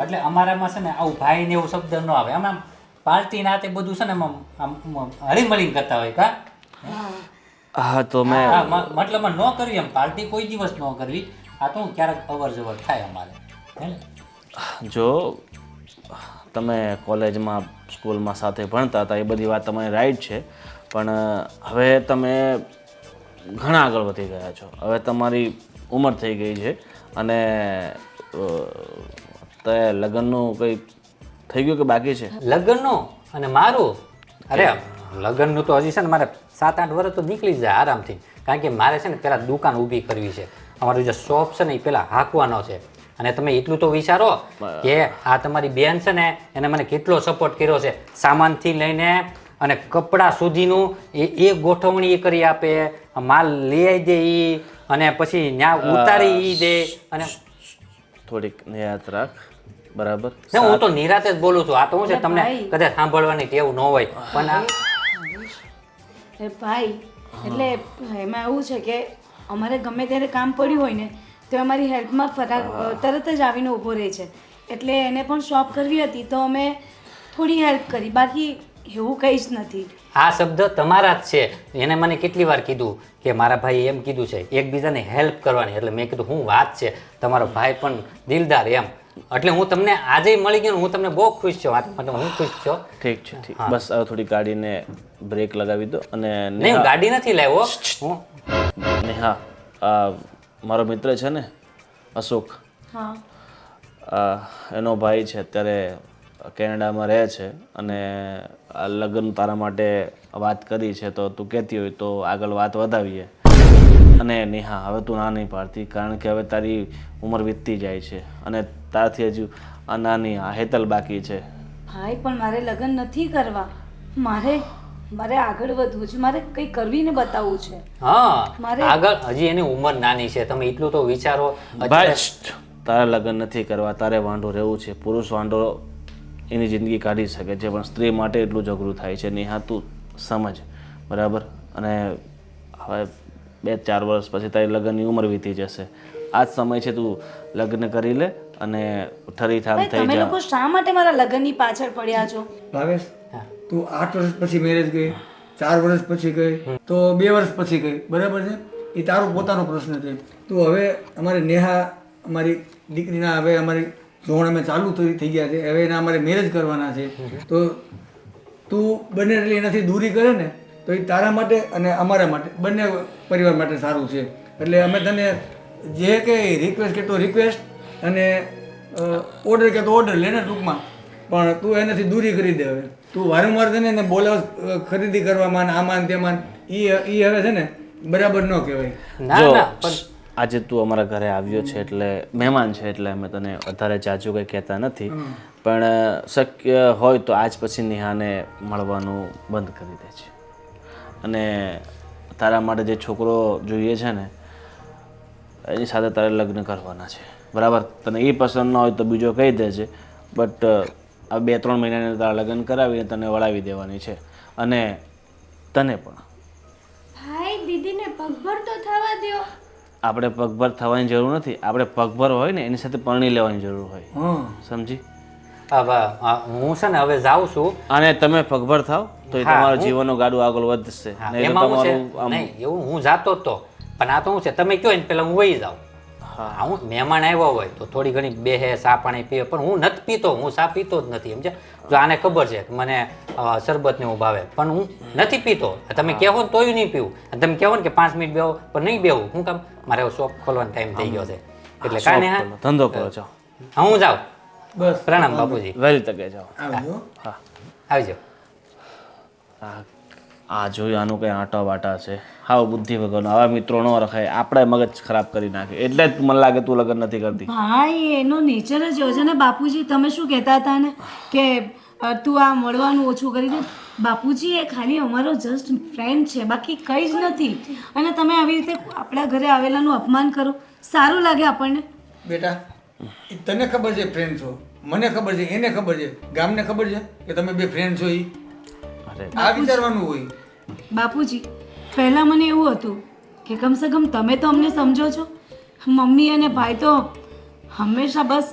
[SPEAKER 5] એટલે અમારામાં છે ને આવું ભાઈ ને એવું શબ્દ ન આવે. આમ પાર્ટી ના તે બધું છે ને આમ હળીમળીને કરતા હોય કા.
[SPEAKER 1] હા તો મેં
[SPEAKER 5] મતલબ ન કરવી એમ પાર્ટી કોઈ દિવસ ન કરવી. આ તો ક્યારેક અવર જવર થાય અમારે, હે ને?
[SPEAKER 1] જો તમે કોલેજમાં સ્કૂલમાં સાથે ભણતા હતા એ બધી વાત તમારી રાઈટ છે, પણ હવે તમે ઘણા આગળ વધી ગયા છો. હવે તમારી ઉંમર થઈ ગઈ છે અને તે લગ્નનું કંઈ થઈ ગયું કે બાકી છે?
[SPEAKER 5] લગ્નનું અને મારું? અરે લગ્નનું તો હજી છે ને મારે 7-8 વર્ષ તો નીકળી જાય આરામથી, કારણ કે મારે છે ને પહેલાં દુકાન ઊભી કરવી છે. અમારું જે શોપ છે ને એ પહેલાં હાંકવાનો છે. અને તમે એટલું તો વિચારો કે આ તમારી બેન છે ને એને મને કેટલો સપોર્ટ કર્યો છે, સામાનથી લઈને અને કપડાં સુધીનું એ ગોઠવણી એ કરી આપે, માલ લઈ આવી દે એ, અને પછી ત્યાં ઉતારી એ દે. અને
[SPEAKER 1] થોડીક નિરાત રાખ, બરાબર?
[SPEAKER 5] હું તો નિરાતે જ બોલું છું. આ તો હું છે તમને કદાચ સાંભળવાની ટેવ ન હોય, પણ આ
[SPEAKER 6] એ ભાઈ એટલે એમાં એવું છે કે અમારે ગમે ત્યારે કામ પડ્યું હોય ને તો અમારી હેલ્પમાં તરત જ આવીને ઊભો રહે છે. એટલે એને પણ શોપ કરવી હતી તો અમે થોડી હેલ્પ કરી, બાકી એવું કંઈ જ નથી.
[SPEAKER 5] આ શબ્દ તમારા જ છે. એને મને કેટલી વાર કીધું કે મારા ભાઈ એમ કીધું છે એકબીજાને હેલ્પ કરવાની, એટલે મેં કીધું હું વાત છે, તમારો ભાઈ પણ દિલદાર એમ, એટલે હું તમને આજે મળી ગયો, હું તમને બહુ ખુશ છું. મતલબ હું ખુશ છું.
[SPEAKER 1] ઠીક છે, ઠીક. બસ હવે થોડી ગાડીને બ્રેક લગાવી દો. અને
[SPEAKER 5] નહીં, હું ગાડી નથી લાવ્યો. હું
[SPEAKER 1] નેહા, મારો મિત્ર છે ને અશોક, એનો ભાઈ છે, અત્યારે કેનેડામાં રહે છે અને આ લગ્ન તારા માટે વાત કરી છે, તો તું કહેતી હોય તો આગળ વાત વધાવીએ. અને નેહા, હવે તું ના નહીં પાડતી, કારણ કે હવે તારી ઉંમર વીતતી જાય છે અને તારથી હજુ આ નાની આ હેતલ બાકી છે.
[SPEAKER 6] ભાઈ પણ મારે લગ્ન નથી કરવા, મારે આગળ વધવું છે, મારે કંઈ કરવીને બતાવવું છે.
[SPEAKER 5] હા, આગળ હજી એની ઉંમર નાની છે, તમે એટલું તો વિચારો.
[SPEAKER 1] ભાઈ, તારે લગ્ન નથી કરવા, તારે વાંઢો રહેવું છે. પુરુષ વાંઢો એની જિંદગી કાઢી શકે છે, પણ સ્ત્રી માટે એટલું જઘરું થાય છે. નેહા, તું સમજ, બરાબર? અને હવે 2-4 વર્ષ પછી તારી લગ્નની ઉંમર વીતી જશે. આ જ સમય છે, તું લગ્ન કરી લે અને ઠરીઠામ
[SPEAKER 6] ભાઈ
[SPEAKER 1] થઈ
[SPEAKER 6] તમે
[SPEAKER 1] જા.
[SPEAKER 6] લોકો શા માટે મારા લગ્નની પાછળ પડ્યા છો?
[SPEAKER 9] ભાવેશ તું 8 વર્ષ પછી મેરેજ ગઈ, 4 વર્ષ પછી ગઈ, તો 2 વર્ષ પછી ગઈ, બરાબર છે? એ તારો પોતાનો પ્રશ્ન છે. તું હવે અમારી નેહા, અમારી દીકરીના હવે અમારી ધોરણ અમે ચાલુ થઈ ગયા છે, હવે એના અમારે મેરેજ કરવાના છે. તો તું બંને એટલે એનાથી દૂરી કરે ને તો એ તારા માટે અને અમારા માટે બંને પરિવાર માટે સારું છે. એટલે અમે તને જે કે રિક્વેસ્ટ કે તો રિક્વેસ્ટ અને ઓર્ડર કે તો ઓર્ડર લેને ટૂંકમાં, પણ તું એનાથી દૂરી કરી દે. હવે તું વારંવાર છે ને એને બોલાવ ખરીદી કરવામાં ને આમાં ને તેમાં, એ હવે છે ને બરાબર ન કહેવાય.
[SPEAKER 5] ના
[SPEAKER 1] જો
[SPEAKER 5] ના પણ
[SPEAKER 1] આજે તું અમારા ઘરે આવ્યો છે એટલે મહેમાન છે એટલે અમે તને વધારે જાજુ કંઈ કહેતા નથી, પણ શક્ય હોય તો આજ પછી નેહાને મળવાનું બંધ કરી દે છે. અને તારા માટે જે છોકરો જોઈએ છે ને એની સાથે તારે લગ્ન કરવાના છે, બરાબર? તને એ પસંદ ન હોય તો બીજો કહી દેજે, બટ આ 2-3 મહિનાને તારા લગ્ન કરાવીને તને વળાવી દેવાની છે. અને તને પણ
[SPEAKER 8] ભાઈ દીદીને પગભર તો થવા દ્યો.
[SPEAKER 1] આપણે પગભર થવાની જરૂર નથી, આપણે પગભર હોય ને એની સાથે પરણી લેવાની જરૂર હોય, સમજી?
[SPEAKER 5] હું છે ને હવે જાઉં છું.
[SPEAKER 1] અને તમે પગભર થાવ તો એ તમારું જીવનનું ગાડું આગળ વધશે. નહીં તો
[SPEAKER 5] એમાં હું છે
[SPEAKER 1] તમારું આમ
[SPEAKER 5] નહીં એવું હું જાતો જ તો, પણ આ તો હું છે તમે કહો ને પેલા હું વહી જાઉં. હા હું મહેમાન આવ્યો હોય તો થોડી ઘણી બેહે, ચા પાણી પીવે, પણ હું નથી પીતો, હું ચા પીતો જ નથી, સમજ્યા? જો આને ખબર છે કે મને શરબત ને એવું ભાવે, પણ હું નથી પીતો. તમે કહેવો ને તોય નહીં પીવું, તમે કહેવો ને કે 5 મિનિટ બેહો પણ નહીં બેહું. હું કામ? મારે શોપ ખોલવાનો ટાઈમ થઈ ગયો છે એટલે કાંઈ નહીં. હા
[SPEAKER 1] ધંધો કરો છો.
[SPEAKER 5] હા હું જાઉં.
[SPEAKER 9] બસ
[SPEAKER 5] પ્રણામ બાપુજી.
[SPEAKER 1] વહેલી તકે જાઓ.
[SPEAKER 9] આવજો.
[SPEAKER 1] હા,
[SPEAKER 5] આવજો.
[SPEAKER 1] આ જોયું આનું કંઈ આંટા વાટા છે, હાવ બુદ્ધિ વગરનો. આવા મિત્રો ન રખાય, આપણે મગજ ખરાબ કરી નાખે. એટલે જ મને લાગે તું લગ્ન નથી કરતી.
[SPEAKER 6] ભાઈ એનો નેચર જ એવો છે ને. બાપુજી તમે શું કહેતા હતા ને કે તું આ મળવાનું ઓછું કરી દે. બાપુજી એ ખાલી અમારો જસ્ટ ફ્રેન્ડ છે, બાકી કંઈ જ નથી. અને તમે આવી રીતે આપણા ઘરે આવેલાનું અપમાન કરો, સારું લાગે આપણને?
[SPEAKER 9] બેટા ઈ તને ખબર છે ફ્રેન્ડ છો, મને ખબર છે, એને ખબર છે, ગામને ખબર છે કે તમે બે ફ્રેન્ડ છો. ઈ
[SPEAKER 1] અરે
[SPEAKER 9] આ વિચારવાનું હોય.
[SPEAKER 6] બાપુજી પહેલાં મને એવું હતું કે કમસે કમ તમે તો અમને સમજો છો. મમ્મી અને ભાઈ તો હંમેશા બસ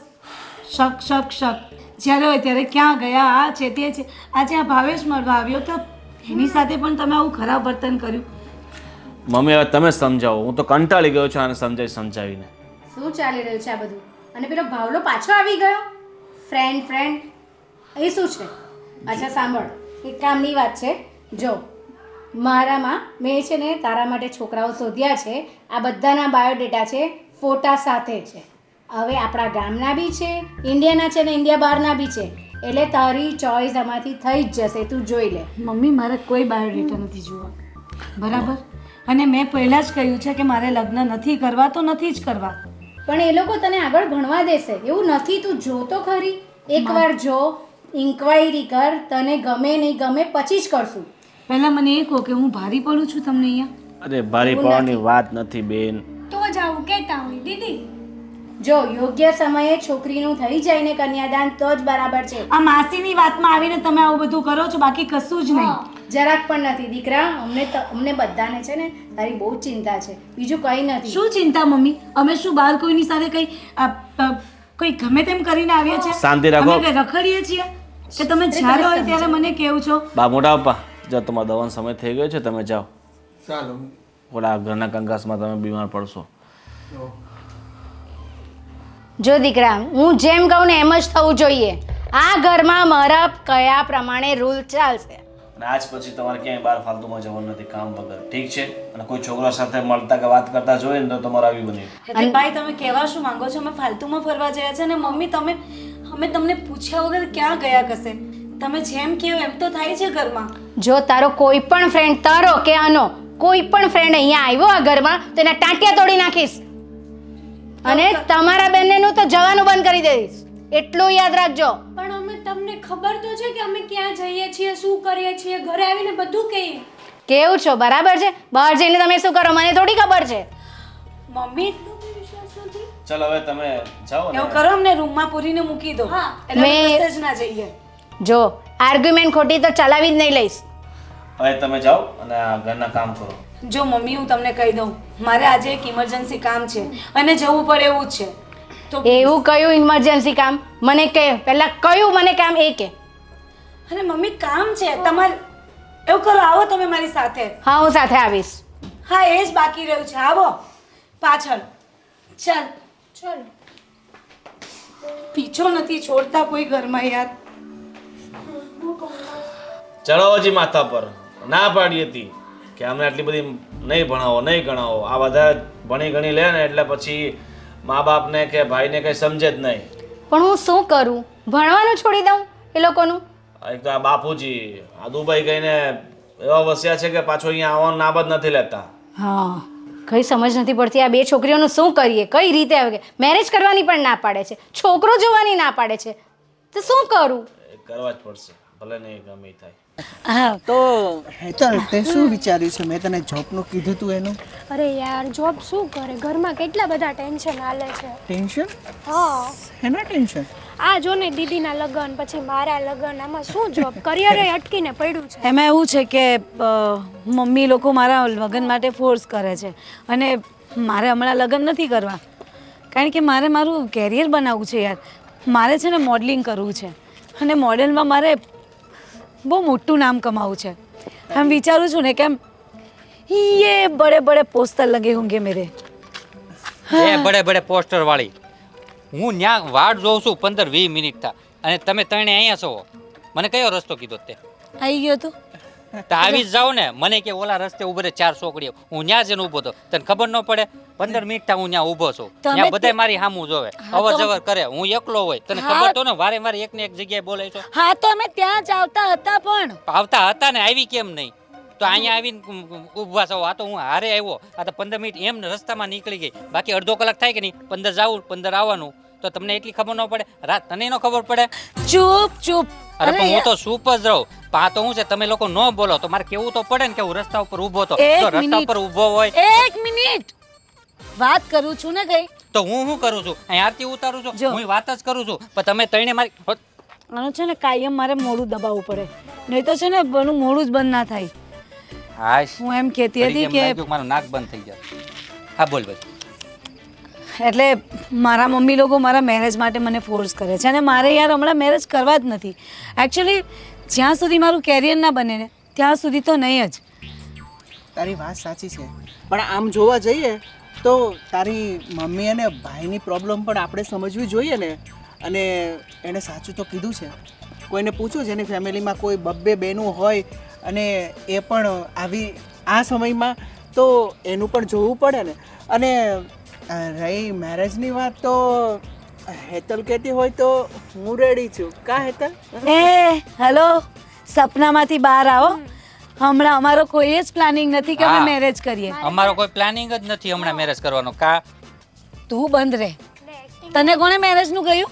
[SPEAKER 6] શક શક શક, જ્યારે હોય ત્યારે ક્યાં ગયા, આ છે તે છે. આજે આ ભાવેશ મળવા આવ્યો તો એની સાથે પણ તમે આવું ખરાબ વર્તન કર્યું.
[SPEAKER 1] મમ્મી હવે તમે સમજાવો, હું તો કંટાળી ગયો છું આને સમજાવીને.
[SPEAKER 3] શું ચાલી રહ્યું છે આ બધું? અને પેલો ભાવલો પાછો આવી ગયો. ફ્રેન્ડ ફ્રેન્ડ એ શું છે? અચ્છા સાંભળ, એક કામની વાત છે. જો મારામાં મેં છે ને તારા માટે છોકરાઓ શોધ્યા છે. આ બધાના બાયોડેટા છે, ફોટા સાથે છે. હવે આપણા ગામના બી છે, ઇન્ડિયાના છે ને ઇન્ડિયા બહારના બી છે. એટલે તારી ચોઈસ આમાંથી થઈ જ જશે, તું જોઈ લે.
[SPEAKER 6] મમ્મી મારે કોઈ બાયોડેટા નથી જોવા, બરાબર? અને મેં પહેલાં જ કહ્યું છે કે મારે લગ્ન નથી કરવા તો નથી જ કરવા.
[SPEAKER 3] પણ એ લોકો તને આગળ ભણવા દેશે એવું નથી. તું જો તો ખરી, એકવાર જો, ઇન્ક્વાયરી કર, તને ગમે નહીં ગમે પછી જ કરશું.
[SPEAKER 6] પહેલાં મને એ કહો કે હું ભારી પડું છું તમને અહીંયા?
[SPEAKER 1] અરે ભારી પડવાની વાત નથી બેન.
[SPEAKER 8] તો જ આવું કહેતા હોય દીદી.
[SPEAKER 3] જો યોગ્ય સમયે છોકરીનું થઈ જાય ને કન્યાદાન તો જ બરાબર છે.
[SPEAKER 6] આ માસીની વાતમાં આવીને તમે આવું બધું કરો છો, બાકી કશું જ નહીં.
[SPEAKER 3] જરાક પણ નથી દીકરા. અમને બધાને છે ને તારી બહુ ચિંતા છે, બીજું કંઈ નથી.
[SPEAKER 6] શું ચિંતા મમ્મી? અમે શું બહાર કોઈની સાથે કોઈ ગમે તેમ કરીને આવ્યા છે?
[SPEAKER 1] શાંતિ રાખો.
[SPEAKER 6] અમે કંઈ રખડીએ છીએ કે તમે જ્યારે હોય ત્યારે મને કેવું છો?
[SPEAKER 1] બા મોટા પપ્પા જો તમારો દવાનો સમય થઈ ગયો છે, તમે જાઓ.
[SPEAKER 9] ચાલો.
[SPEAKER 1] ઓલા ઘરના કંકાસમાં તમે બીમાર પડશો.
[SPEAKER 3] જો દીકરા, હું જેમ કહું ને એમ જ થવું જોઈએ. આ ઘરમાં મારા કયા પ્રમાણે રૂલ ચાલશે.
[SPEAKER 1] અને આજ પછી તમારે ક્યાંય બહાર ફાલતુમાં જવાનું નથી કામ વગર, ઠીક છે? અને કોઈ છોકરા સાથે મળતા કે વાત કરતા જોઈએ ને તો તમારે આવી બની.
[SPEAKER 6] એટલે ભાઈ તમે કહેવા શું માંગો છો? અમે ફાલતુમાં ફરવા ગયા છે ને મમ્મી અમે તમને પૂછ્યા વગર ક્યાં ગયા કશે? તમે જેમ કહો એમ તો થાય છે ઘરમાં.
[SPEAKER 3] જો તારો કોઈ પણ ફ્રેન્ડ, તારો કે આનો કોઈ પણ ફ્રેન્ડ અહીંયા આવ્યો આ ઘરમાં તો એના ટાંટિયા તોડી નાખીશ. અને તમારા બંનેનું તો જવાનું બંધ કરી દઈશ, એટલું યાદ રાખજો.
[SPEAKER 8] પણ અમે તમને ખબર તો છે કે અમે ક્યાં જઈએ છીએ, શું કરીએ છીએ, ઘરે આવીને બધું કહીએ.
[SPEAKER 3] કેવું છો? બરાબર છે. બહાર જઈને તમે શું કરો મને થોડી ખબર છે.
[SPEAKER 6] મમ્મી
[SPEAKER 1] ચલો હવે તમે જાઓ.
[SPEAKER 6] એવું કરો, અમને રૂમમાં પૂરીને મૂકી દો. એટલે
[SPEAKER 3] મેં-
[SPEAKER 6] બસ જ ના જઈએ.
[SPEAKER 3] જો આર્ગ્યુમેન્ટ ખોટી તો ચલાવી જ નહીં લઈશ.
[SPEAKER 1] હવે તમે જાઓ અને આ ઘરના કામ કરો.
[SPEAKER 6] જો મમ્મી હું તમને કહી દઉં, મારે આજે એક ઇમરજન્સી કામ છે અને જવું પડે એવું જ છે. તો
[SPEAKER 3] એવું કયું ઇમરજન્સી કામ મને કહે, પહેલા કયું મને કામ એ કે.
[SPEAKER 6] અરે મમ્મી કામ છે તમારે, એવું કરો આવો તમે મારી સાથે.
[SPEAKER 3] હા હું સાથે આવીશ.
[SPEAKER 6] હા એ જ બાકી રહ્યું છે, આવો પાછળ. ચાલ
[SPEAKER 8] ચલો.
[SPEAKER 6] પીછો નથી છોડતા કોઈ ઘરમાં યાર.
[SPEAKER 1] ચડો હજી માથા પર ના પાડી હતી કે અમને આટલી બધી નહીં ભણાવો નહીં ગણાવો. આ બધા ભણી ગણી લે ને એટલે પછી મા બાપને કે ભાઈને કંઈ સમજે જ નહીં.
[SPEAKER 3] પણ હું શું કરું? ભણવાનું છોડી દઉં એ લોકોનું?
[SPEAKER 1] એક તો આ બાપુજી આ દુબઈ ગઈને એવા વસ્યા છે કે પાછો અહીંયા આવવાનું નામ જ નથી લેતા.
[SPEAKER 3] હા કઈ સમજ નથી પડતી. આ બે છોકરીઓનું શું કરીએ? કઈ રીતે આવે? મેરેજ કરવાની પણ ના પાડે છે, છોકરો જોવાની ના પાડે છે, તો શું કરું?
[SPEAKER 1] એ કરવા જ પડશે, ભલે નહીં ગમે ઈ થાય.
[SPEAKER 6] હા
[SPEAKER 7] તો હેતલ તે શું વિચાર્યું છે? મેં તને જોબનું કીધું તું એનું.
[SPEAKER 8] અરે યાર જોબ શું કરે, ઘરમાં કેટલા બધા ટેન્શન હાલે છે.
[SPEAKER 7] ટેન્શન?
[SPEAKER 8] હા
[SPEAKER 7] એના ટેન્શન?
[SPEAKER 8] આ જો ને દીદીના લગ્ન પછી મારા લગ્ન, આમાં શું જોબ કરિયરે અટકીને પડ્યું છે.
[SPEAKER 6] એમાં એવું છે કે મમ્મી લોકો મારા લગ્ન માટે ફોર્સ કરે છે અને મારે હમણાં લગ્ન નથી કરવા, કારણ કે મારે મારું કેરિયર બનાવવું છે યાર. મારે છે ને મોડલિંગ કરવું છે અને મોડેલમાં મારે બહુ મોટું નામ કમાવું છે. આમ વિચારું છું ને કેમ ये बड़े बड़े पोस्टर लगे होंगे मेरे.
[SPEAKER 5] એ બડે બડે પોસ્ટર વાળી હું ન્યા વાટ જોઉં છું 15-20 મિનિટ થા અને તમે ત્રણે અહીંયા છો. મને કયો રસ્તો કીધો તે?
[SPEAKER 6] આવી ગયો તું?
[SPEAKER 5] તો આવી જ જાવ ને. મને કે ઓલા રસ્તે ઉભો રે 4 છોકરીઓ, હું ન્યા જઈને ઊભો તો તને ખબર ન પડે? 15 મિનિટ થા હું ન્યા ઊભો છું, ત્યાં બધાય મારી સામું જોવે, અવર જવર કરે, હું એકલો હોય. તને ખબર તો ને વારે વારે એક ને એક જગ્યાએ બોલે છો.
[SPEAKER 6] હા તો અમે ત્યાં જ આવતા હતા પણ
[SPEAKER 5] આવતા હતા ને આવી કેમ નહીં? તો અહીંયા આવીને ઊભા છો. આ તો હું હારે આવ્યો, આ તો 15 મિનિટ એમ રસ્તામાં નીકળી ગઈ. બાકી અડધો કલાક થાય કે નહીં? 15 જાવું 15 આવવાનું, તો તમને એટલી ખબર ન પડે? રાત તને ન ખબર પડે?
[SPEAKER 6] ચૂપ ચૂપ.
[SPEAKER 5] અરે પણ હું તો ચૂપ જ રહું. પા તો હું છે તમે લોકો ન બોલો તો મારે કેવું તો પડે ને કે હું રસ્તા ઉપર ઊભો તો.
[SPEAKER 6] એક
[SPEAKER 5] જો રસ્તા
[SPEAKER 6] મિનિટ.
[SPEAKER 5] ઉપર ઊભો હોય
[SPEAKER 6] એક મિનિટ વાત કરું છું ને કઈ.
[SPEAKER 5] તો હું શું કરું છું? અહીં આરતી ઉતારું છું,
[SPEAKER 6] જો.
[SPEAKER 5] હું વાત જ કરું છું, પણ તમે ત્રણે મારી
[SPEAKER 6] આનું છે ને કાયમ મારે મોડું દબાવવું પડે, નહીં તો છે ને બનું મોડું જ બંધ ના થાય.
[SPEAKER 5] હાશ
[SPEAKER 6] હું એમ કહેતી હતી કે
[SPEAKER 5] મારું નાક બંધ થઈ જાય. હા બોલ ભાઈ.
[SPEAKER 6] એટલે મારા મમ્મી લોકો મારા મેરેજ માટે મને ફોર્સ કરે છે અને મારે યાર હમણાં મેરેજ કરવા જ નથી. એકચ્યુઅલી જ્યાં સુધી મારું કેરિયર ના બને ને ત્યાં સુધી તો નહીં જ.
[SPEAKER 7] તારી વાત સાચી છે, પણ આમ જોવા જઈએ તો તારી મમ્મી અને ભાઈની પ્રોબ્લેમ પણ આપણે સમજવી જોઈએ ને. અને એણે સાચું તો કીધું છે. કોઈને પૂછો જેની ફેમિલીમાં કોઈ બબ્બે બહેનું હોય અને એ પણ આવી આ સમયમાં, તો એનું પણ જોવું પડે ને. અને રહી મેરેજની વાત તો હેતલ કહેતી હોય તો હું રેડી છું. કા હેતલ?
[SPEAKER 6] એ હેલો, સપનામાંથી બહાર આવો. હમણાં અમારો કોઈ જ પ્લાનિંગ નથી કે અમે
[SPEAKER 5] હા.
[SPEAKER 6] મેરેજ કરીએ.
[SPEAKER 5] અમારો કોઈ પ્લાનિંગ જ નથી હમણાં મેરેજ કરવાનો. કા
[SPEAKER 6] તું બંધ રહે. તને કોણે મેરેજનું કહ્યું?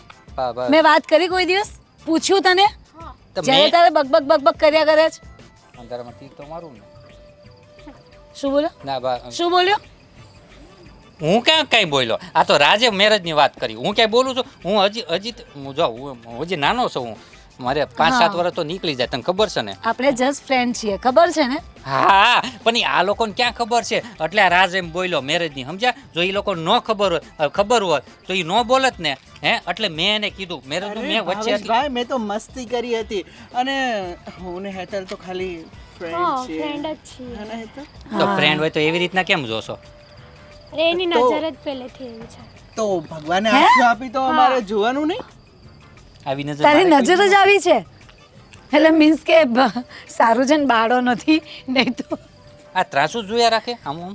[SPEAKER 6] મેં વાત કરી કોઈ દિવસ? પૂછ્યું તને?
[SPEAKER 5] તો
[SPEAKER 6] જ્યારે
[SPEAKER 5] મેં
[SPEAKER 6] તારે બકબક બકબક કર્યા કરે છે.
[SPEAKER 5] અંધારામાં તીર તો મારું ને.
[SPEAKER 6] શું બોલ્યો?
[SPEAKER 5] ના બા
[SPEAKER 6] શું બોલ્યો?
[SPEAKER 5] હું ક્યાં કઈ બોલ્યો? આ તો રાજે મેરેજની વાત કરી. હું ક્યાંય બોલું છું? હું હજી નાનો છું. હું મારે 5-7 વર્ષ તો નીકળી જાય, તને ખબર છે ને?
[SPEAKER 6] આપણે જસ્ટ ફ્રેન્ડ છીએ, ખબર છે ને?
[SPEAKER 5] હા પણ આ લોકોને ક્યાં ખબર છે? એટલે આ રાજ એમ બોલ્યો મેરેજની, સમજ્યા? જો એ લોકો ન ખબર હોય તો એ ન બોલત ને. હે એટલે મેં એને કીધું મેરેજનું. મેં વચ્ચે હતી.
[SPEAKER 7] ભાઈ મેં તો મસ્તી કરી હતી અને હું ને હેતલ તો ખાલી ફ્રેન્ડ છીએ.
[SPEAKER 8] ફ્રેન્ડ જ છીએ.
[SPEAKER 7] હે ને હેતલ?
[SPEAKER 5] તો ફ્રેન્ડ હોય તો એવી રીતના કેમ જોશો?
[SPEAKER 8] અરે એની નજર જ પહેલેથી એવી છે.
[SPEAKER 7] તો ભગવાને આંખો આપી તો અમારે જોવાનું નહીં?
[SPEAKER 5] આવી નજર
[SPEAKER 6] તારી
[SPEAKER 5] મારે
[SPEAKER 6] નજર જ આવી છે એટલે મીન્સ કે સારું છે ને બાળો નથી, નહીં તો
[SPEAKER 5] આ ત્રાસુ જ જોયા રાખે આમ આમ.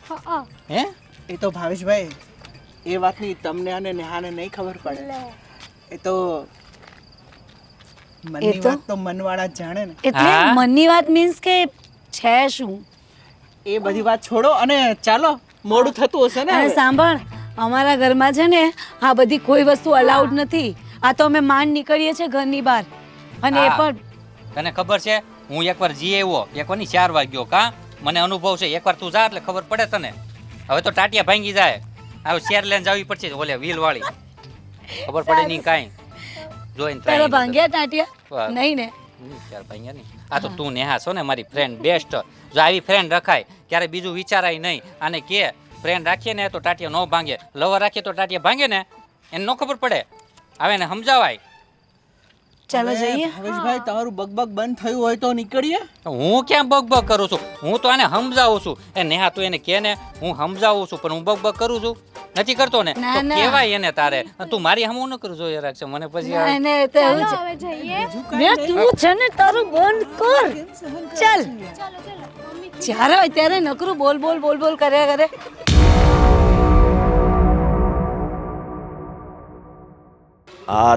[SPEAKER 8] હા
[SPEAKER 5] હે
[SPEAKER 7] એ તો ભાવેશભાઈ એ વાતની તમને અને નેહાને નહીં ખબર પડે. એ તો મનની વાત તો મનવાળા જ જાણે ને.
[SPEAKER 6] એટલે
[SPEAKER 5] હા.
[SPEAKER 6] મનની વાત મીન્સ કે છે શું?
[SPEAKER 7] એ બધી વાત છોડો અને ચાલો, મોડું થતું હશે ને
[SPEAKER 6] અને
[SPEAKER 7] હવે.
[SPEAKER 6] સાંભળ, અમારા ઘરમાં છે ને આ બધી કોઈ વસ્તુ અલાઉડ નથી. આ તો અમે માંડ નીકળીએ છીએ ઘરની બહાર અને એ
[SPEAKER 5] હા.
[SPEAKER 6] પણ
[SPEAKER 5] તને ખબર છે હું એકવાર જી આવ્યો, એકવાર ની 4 વાગ્યો. કા મને અનુભવ છે. એકવાર તું જા એટલે ખબર પડે તને. હવે તો ટાટિયા ભાંગી જાય. હવે શેર લઈને જવી પડશે ઓલે વ્હીલ વાળી. ખબર પડે નહીં કાંઈ. જોઈને
[SPEAKER 6] તારા
[SPEAKER 5] try
[SPEAKER 6] ભાંગ્યા ટાટિયા
[SPEAKER 5] વાહ.
[SPEAKER 6] નહીં ને?
[SPEAKER 5] નહીં ચાર ભાઈ નહીં. આ તો તું નેહા છો ને મારી ફ્રેન્ડ બેસ્ટ. જો આવી ફ્રેન્ડ રખાય ક્યારે બીજું વિચારાય નહીં. અને કે ફ્રેન્ડ રાખીએ ને તો ટાટિયા ન ભાંગે, લવર રાખીએ તો ટાટિયા ભાંગે ને એને ન ખબર પડે. આવે ને સમજાવાય.
[SPEAKER 6] ચાલો જઈએ.
[SPEAKER 7] ભાવેશભાઈ તમારું બકબક બંધ થયું હોય તો નીકળીએ.
[SPEAKER 5] હું ક્યાં બકબક કરું છું? હું તો આને સમજાવું છું. એ નેહા તું એને કે ને હું સમજાવું છું, પણ હું બકબક કરું છું નથી કરતો ને
[SPEAKER 6] ના,
[SPEAKER 5] તો
[SPEAKER 6] ના.
[SPEAKER 5] કહેવાય એને તારે. તું મારી હમું ન કરું જોઈએ રાખશે મને પછી
[SPEAKER 6] ના, એને તો એવું છે.
[SPEAKER 8] હવે જઈએ
[SPEAKER 6] બે તું છે ને તારું બંધ કર. ચાલ જ્યારે હોય ત્યારે નકરું બોલ બોલ બોલ બોલ કર્યા કરે.
[SPEAKER 1] હા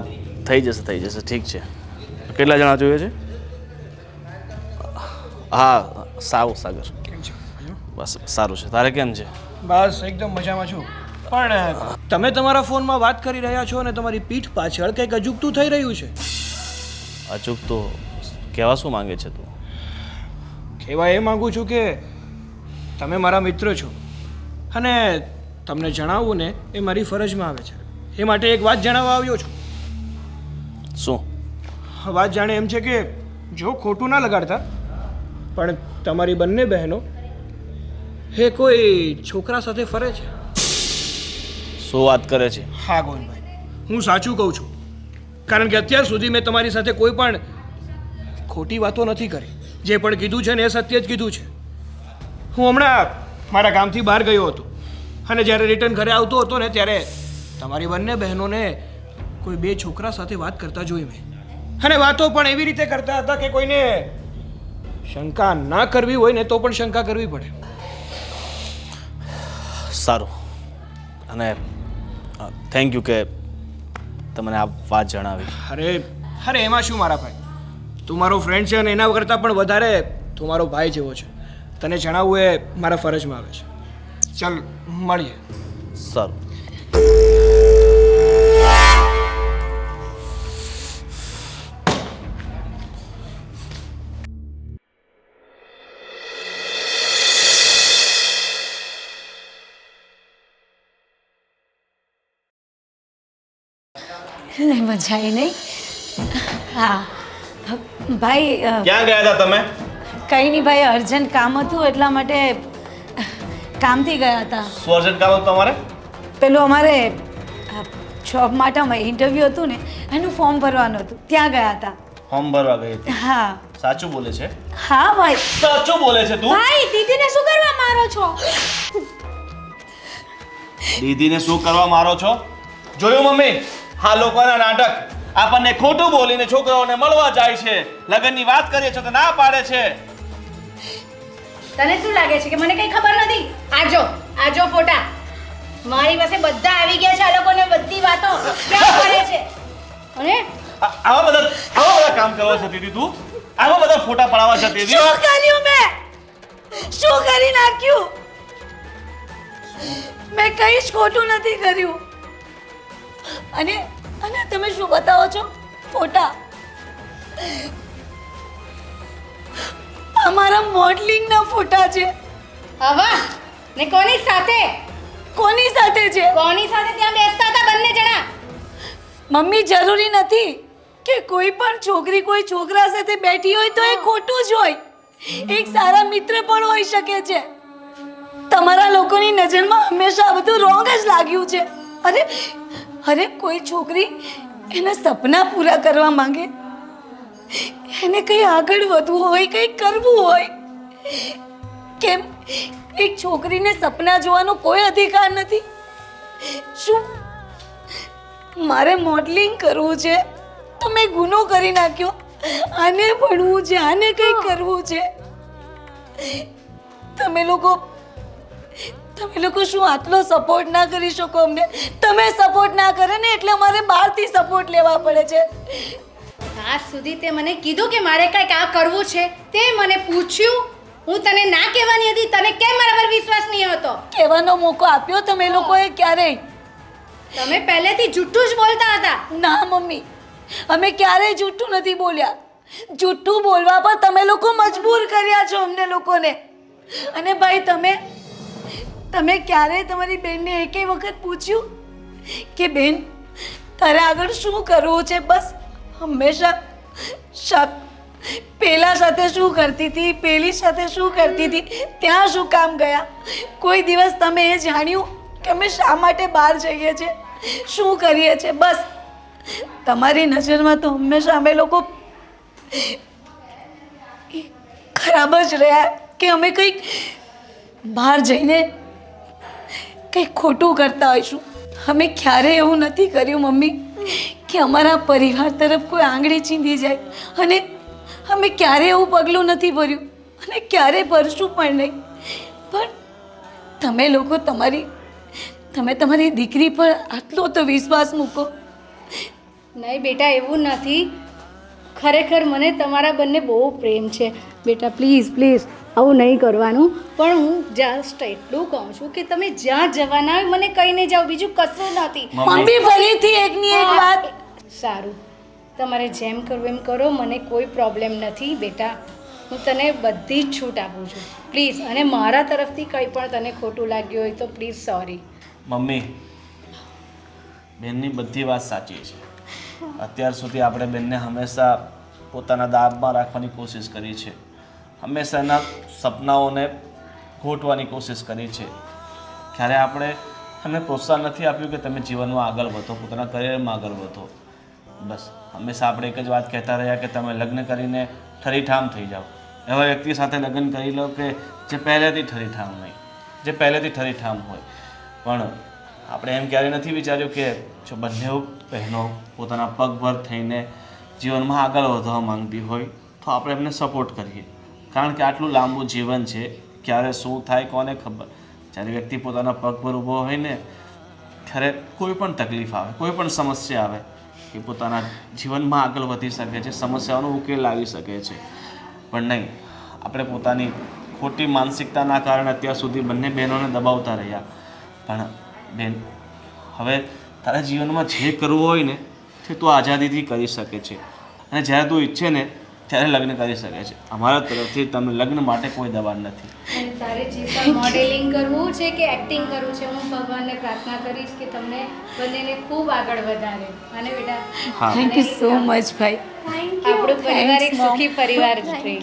[SPEAKER 1] થઈ જશે ઠીક છે. કેટલા જણા જોઈએ છે? હા સાગર બસ સારું છે. તારે કેમ છે?
[SPEAKER 10] બસ એકદમ મજામાં છું. પણ તમે તમારા ફોનમાં વાત કરી રહ્યા છો અને તમારી પીઠ પાછળ કંઈક અજુગતું થઈ રહ્યું છે.
[SPEAKER 1] અચૂક તો કહેવા શું માંગે છે તું?
[SPEAKER 10] કહેવા એ માંગુ છું કે તમે મારા મિત્ર છો અને તમને જણાવવું ને એ મારી ફરજમાં આવે છે. એ માટે એક વાત જણાવવા આવ્યો છું.
[SPEAKER 1] શું
[SPEAKER 10] વાત જાણે એમ છે કે જો ખોટું ના લગાડતા, પણ તમારી બંને બહેનો એ કોઈ છોકરા સાથે ફરે છે.
[SPEAKER 1] શું વાત કરે છે?
[SPEAKER 10] હા ગોવિંદભાઈ, હું સાચું કહું છું. કારણ કે અત્યાર સુધી મેં તમારી સાથે કોઈ પણ ખોટી વાતો નથી કરી. જે પણ કીધું છે ને એ સત્ય જ કીધું છે. હું હમણાં મારા ગામથી બહાર ગયો હતો અને જ્યારે રિટર્ન ઘરે આવતો હતો ને ત્યારે તમારી બંને બહેનોને કોઈ બે છોકરા સાથે વાત કરતા જોઈ મેં. અને વાતો પણ એવી રીતે કરતા હતા કે કોઈને શંકા ના કરવી હોય ને તો પણ શંકા કરવી પડે.
[SPEAKER 1] સારું, અને થેન્ક યુ કે તમને આ વાત જણાવી.
[SPEAKER 10] અરે એમાં શું મારા ભાઈ, તું મારો ફ્રેન્ડ છે અને એના કરતાં પણ વધારે તું મારો ભાઈ જેવો છે. તને જણાવવું એ મારા ફરજમાં આવે છે. ચાલ મળીએ.
[SPEAKER 1] સારું.
[SPEAKER 6] મજા આવી નહીં? હા ભાઈ
[SPEAKER 1] ક્યાં ગયા હતા તમે?
[SPEAKER 6] કંઈ નહીં ભાઈ, અર્જન્ટ કામ હતું એટલા માટે કામથી ગયા હતા.
[SPEAKER 1] શું અર્જન્ટ કામ હતું તમારે?
[SPEAKER 6] પેલું અમારે જોબ માટે ઇન્ટરવ્યૂ હતું ને એનું ફોર્મ ભરવાનું હતું, ત્યાં ગયા હતા.
[SPEAKER 1] ફોર્મ ભરવા ગઈ હતી?
[SPEAKER 6] હા.
[SPEAKER 1] સાચું બોલે છે?
[SPEAKER 6] હા ભાઈ.
[SPEAKER 1] સાચું બોલે છે તું?
[SPEAKER 8] ભાઈ દીદીને શું કરવા મારો છો?
[SPEAKER 1] દીદીને શું કરવા મારો છો? જોયું મમ્મી, આ લોકોના નાટક. આપણને ખોટું બોલીને છોકરાઓને મળવા જાય છે, લગ્નની વાત કરીએ છો તો ના પાડે છે.
[SPEAKER 3] તને શું લાગે છે કે મને કઈ ખબર નથી? આજો ફોટા મારી પાસે બધા આવી ગયા છે. આ લોકોને બધી વાતો ક્યાં કરે છે? અને
[SPEAKER 1] આવા બધા કામ કરવા જતી હતી તું? આવા બધા ફોટા પડાવવા જતી હતી?
[SPEAKER 6] શું કર્યું મેં? શું કરી નાખ્યું? મેં કંઈ જ ખોટું નથી કર્યું. અને તમે શું બતાવો છો? ફોટા. અમારા મોડલિંગના ફોટા છે.
[SPEAKER 3] હવા ને કોની સાથે
[SPEAKER 6] કોની સાથે છે?
[SPEAKER 3] કોની સાથે ત્યાં બેસતા હતા બંને જણા?
[SPEAKER 6] મમ્મી, જરૂરી નથી કે કોઈ પણ છોકરી કોઈ છોકરા સાથે બેઠી હોય તો એ ખોટું જ હોય. એક સારા મિત્ર પણ હોઈ શકે છે. તમારા લોકોની નજરમાં હંમેશા આ બધું રોંગ જ લાગ્યું છે. અરે કોઈ છોકરી એના સપના પૂરા કરવા માંગે, એને કંઈ આગળ વધવું હોય, કંઈ કરવું હોય, કેમ એક છોકરીને સપના જોવાનો કોઈ અધિકાર નથી? શું મારે મોડલિંગ કરવું છે તો મેં ગુનો કરી નાખ્યો? આને ભણવું છે, આને કંઈ કરવું છે? તમે લોકો શું આટલો સપોર્ટ ના કરી શકો અમને? તમે સપોર્ટ ના કરે ને એટલે અમારે બહારથી સપોર્ટ લેવા પડે છે.
[SPEAKER 3] આજ સુધી તે મને કીધું કે મારે કંઈક આ કરવું છે, તે મને પૂછ્યું, હું તને ના કહેવાની હતી. તને કેમ મારા પર વિશ્વાસ નહીં હતો?
[SPEAKER 6] કહેવાનો મોકો આપ્યો તમે લોકોએ ક્યારેય?
[SPEAKER 3] તમે પહેલેથી જૂઠું જ બોલતા હતા.
[SPEAKER 6] ના મમ્મી, અમે ક્યારેય જૂઠું નથી બોલ્યા. જૂઠું બોલવા પર તમે લોકો મજબૂર કર્યા છો અમને લોકોને. અને ભાઈ તમે ક્યારેય તમારી બેનને એકેય વખત પૂછ્યું કે બેન તારે આગળ શું કરવું છે? બસ હંમેશા પેલા સાથે શું કરતી હતી, પેલી સાથે શું કરતી હતી, ત્યાં શું કામ ગયા? કોઈ દિવસ તમે એ જાણ્યું કે અમે શા માટે બહાર જઈએ છીએ, શું કરીએ છીએ? બસ તમારી નજરમાં તો હંમેશા અમે લોકો ખરાબ જ રહ્યા કે અમે કંઈક બહાર જઈને કંઈક ખોટું કરતા હોઈશું. અમે ક્યારેય એવું નથી કર્યું મમ્મી કે અમારા પરિવાર તરફ કોઈ આંગળી ચીંધી જાય, અને અમે ક્યારેય એવું પગલું નથી ભર્યું અને ક્યારેય ભરશું પણ નહીં. પણ તમે લોકો તમે તમારી દીકરી પર આટલો તો વિશ્વાસ મૂકો.
[SPEAKER 3] નહીં બેટા, એવું નથી. ખરેખર મને તમારા બંને બહુ પ્રેમ છે બેટા. પ્લીઝ પ્લીઝ આવું નહીં કરવાનું. પણ હું જસ્ટ એટલું કહું છું કે તમે જ્યાં જવાના હોય મને કહીને જાઓ, બીજું કશું નથી.
[SPEAKER 6] મમ્મી ફરીથી એકની એક વાત.
[SPEAKER 3] સારું, તમારે જેમ કરવું એમ કરો, મને કોઈ પ્રોબ્લેમ નથી બેટા. હું તને બધી જ છૂટ આપું છું પ્લીઝ. અને મારા તરફથી કંઈ પણ તને ખોટું લાગ્યું હોય તો પ્લીઝ સોરી.
[SPEAKER 1] મમ્મી, બેનની બધી વાત સાચી છે. અત્યાર સુધી આપણે બેનને હંમેશા પોતાના દાબમાં રાખવાની કોશિશ કરી છે, હંમેશા એના સપનાઓને ઘોટવાની કોશિશ કરી છે. ક્યારે આપણે એમને પ્રોત્સાહન નથી આપ્યું કે તમે જીવનમાં આગળ વધો, પોતાના કરિયરમાં આગળ વધો. બસ હંમેશા આપણે એક જ વાત કહેતા રહ્યા કે તમે લગ્ન કરીને ઠરીઠામ થઈ જાઓ. એવા વ્યક્તિ સાથે લગ્ન કરી લો કે જે પહેલેથી ઠરીઠામ નહીં, જે પહેલેથી ઠરીઠામ હોય. પણ આપણે એમ ક્યારેય નથી વિચાર્યું કે જો બંને બહેનો પોતાના પગભર થઈને જીવનમાં આગળ વધવા માંગતી હોય તો આપણે એમને સપોર્ટ કરીએ. કારણ કે આટલું લાંબુ જીવન છે, ક્યારે શું થાય કોને ખબર. જ્યારે વ્યક્તિ પોતાના પગ પર ઊભો હોય ને ત્યારે કોઈ પણ તકલીફ આવે, કોઈ પણ સમસ્યા આવે, એ પોતાના જીવનમાં આગળ વધી શકે છે, સમસ્યાઓનો ઉકેલ લાવી શકે છે. પણ નહીં, આપણે પોતાની ખોટી માનસિકતાના કારણે અત્યાર સુધી બંને બહેનોને દબાવતા રહ્યા. પણ બેન, હવે તારા જીવનમાં જે કરવું હોય ને તે તું આઝાદીથી કરી શકે છે, અને જ્યારે તું ઈચ્છે ને ત્યારે લગ્ન કરી શકે છે. અમારા તરફથી તમને લગ્ન માટે કોઈ દબાણ નથી.
[SPEAKER 3] અને તારે જે પણ મોડેલિંગ કરવું છે કે એક્ટિંગ કરવું છે, હું ભગવાનને પ્રાર્થના કરીશ કે તમને બંનેને ખૂબ આગળ વધારે. અને બેટા,
[SPEAKER 1] હા,
[SPEAKER 6] થેન્ક યુ સો મચ ભાઈ.
[SPEAKER 3] આપણો પરિવાર એક સુખી પરિવાર જ રહે.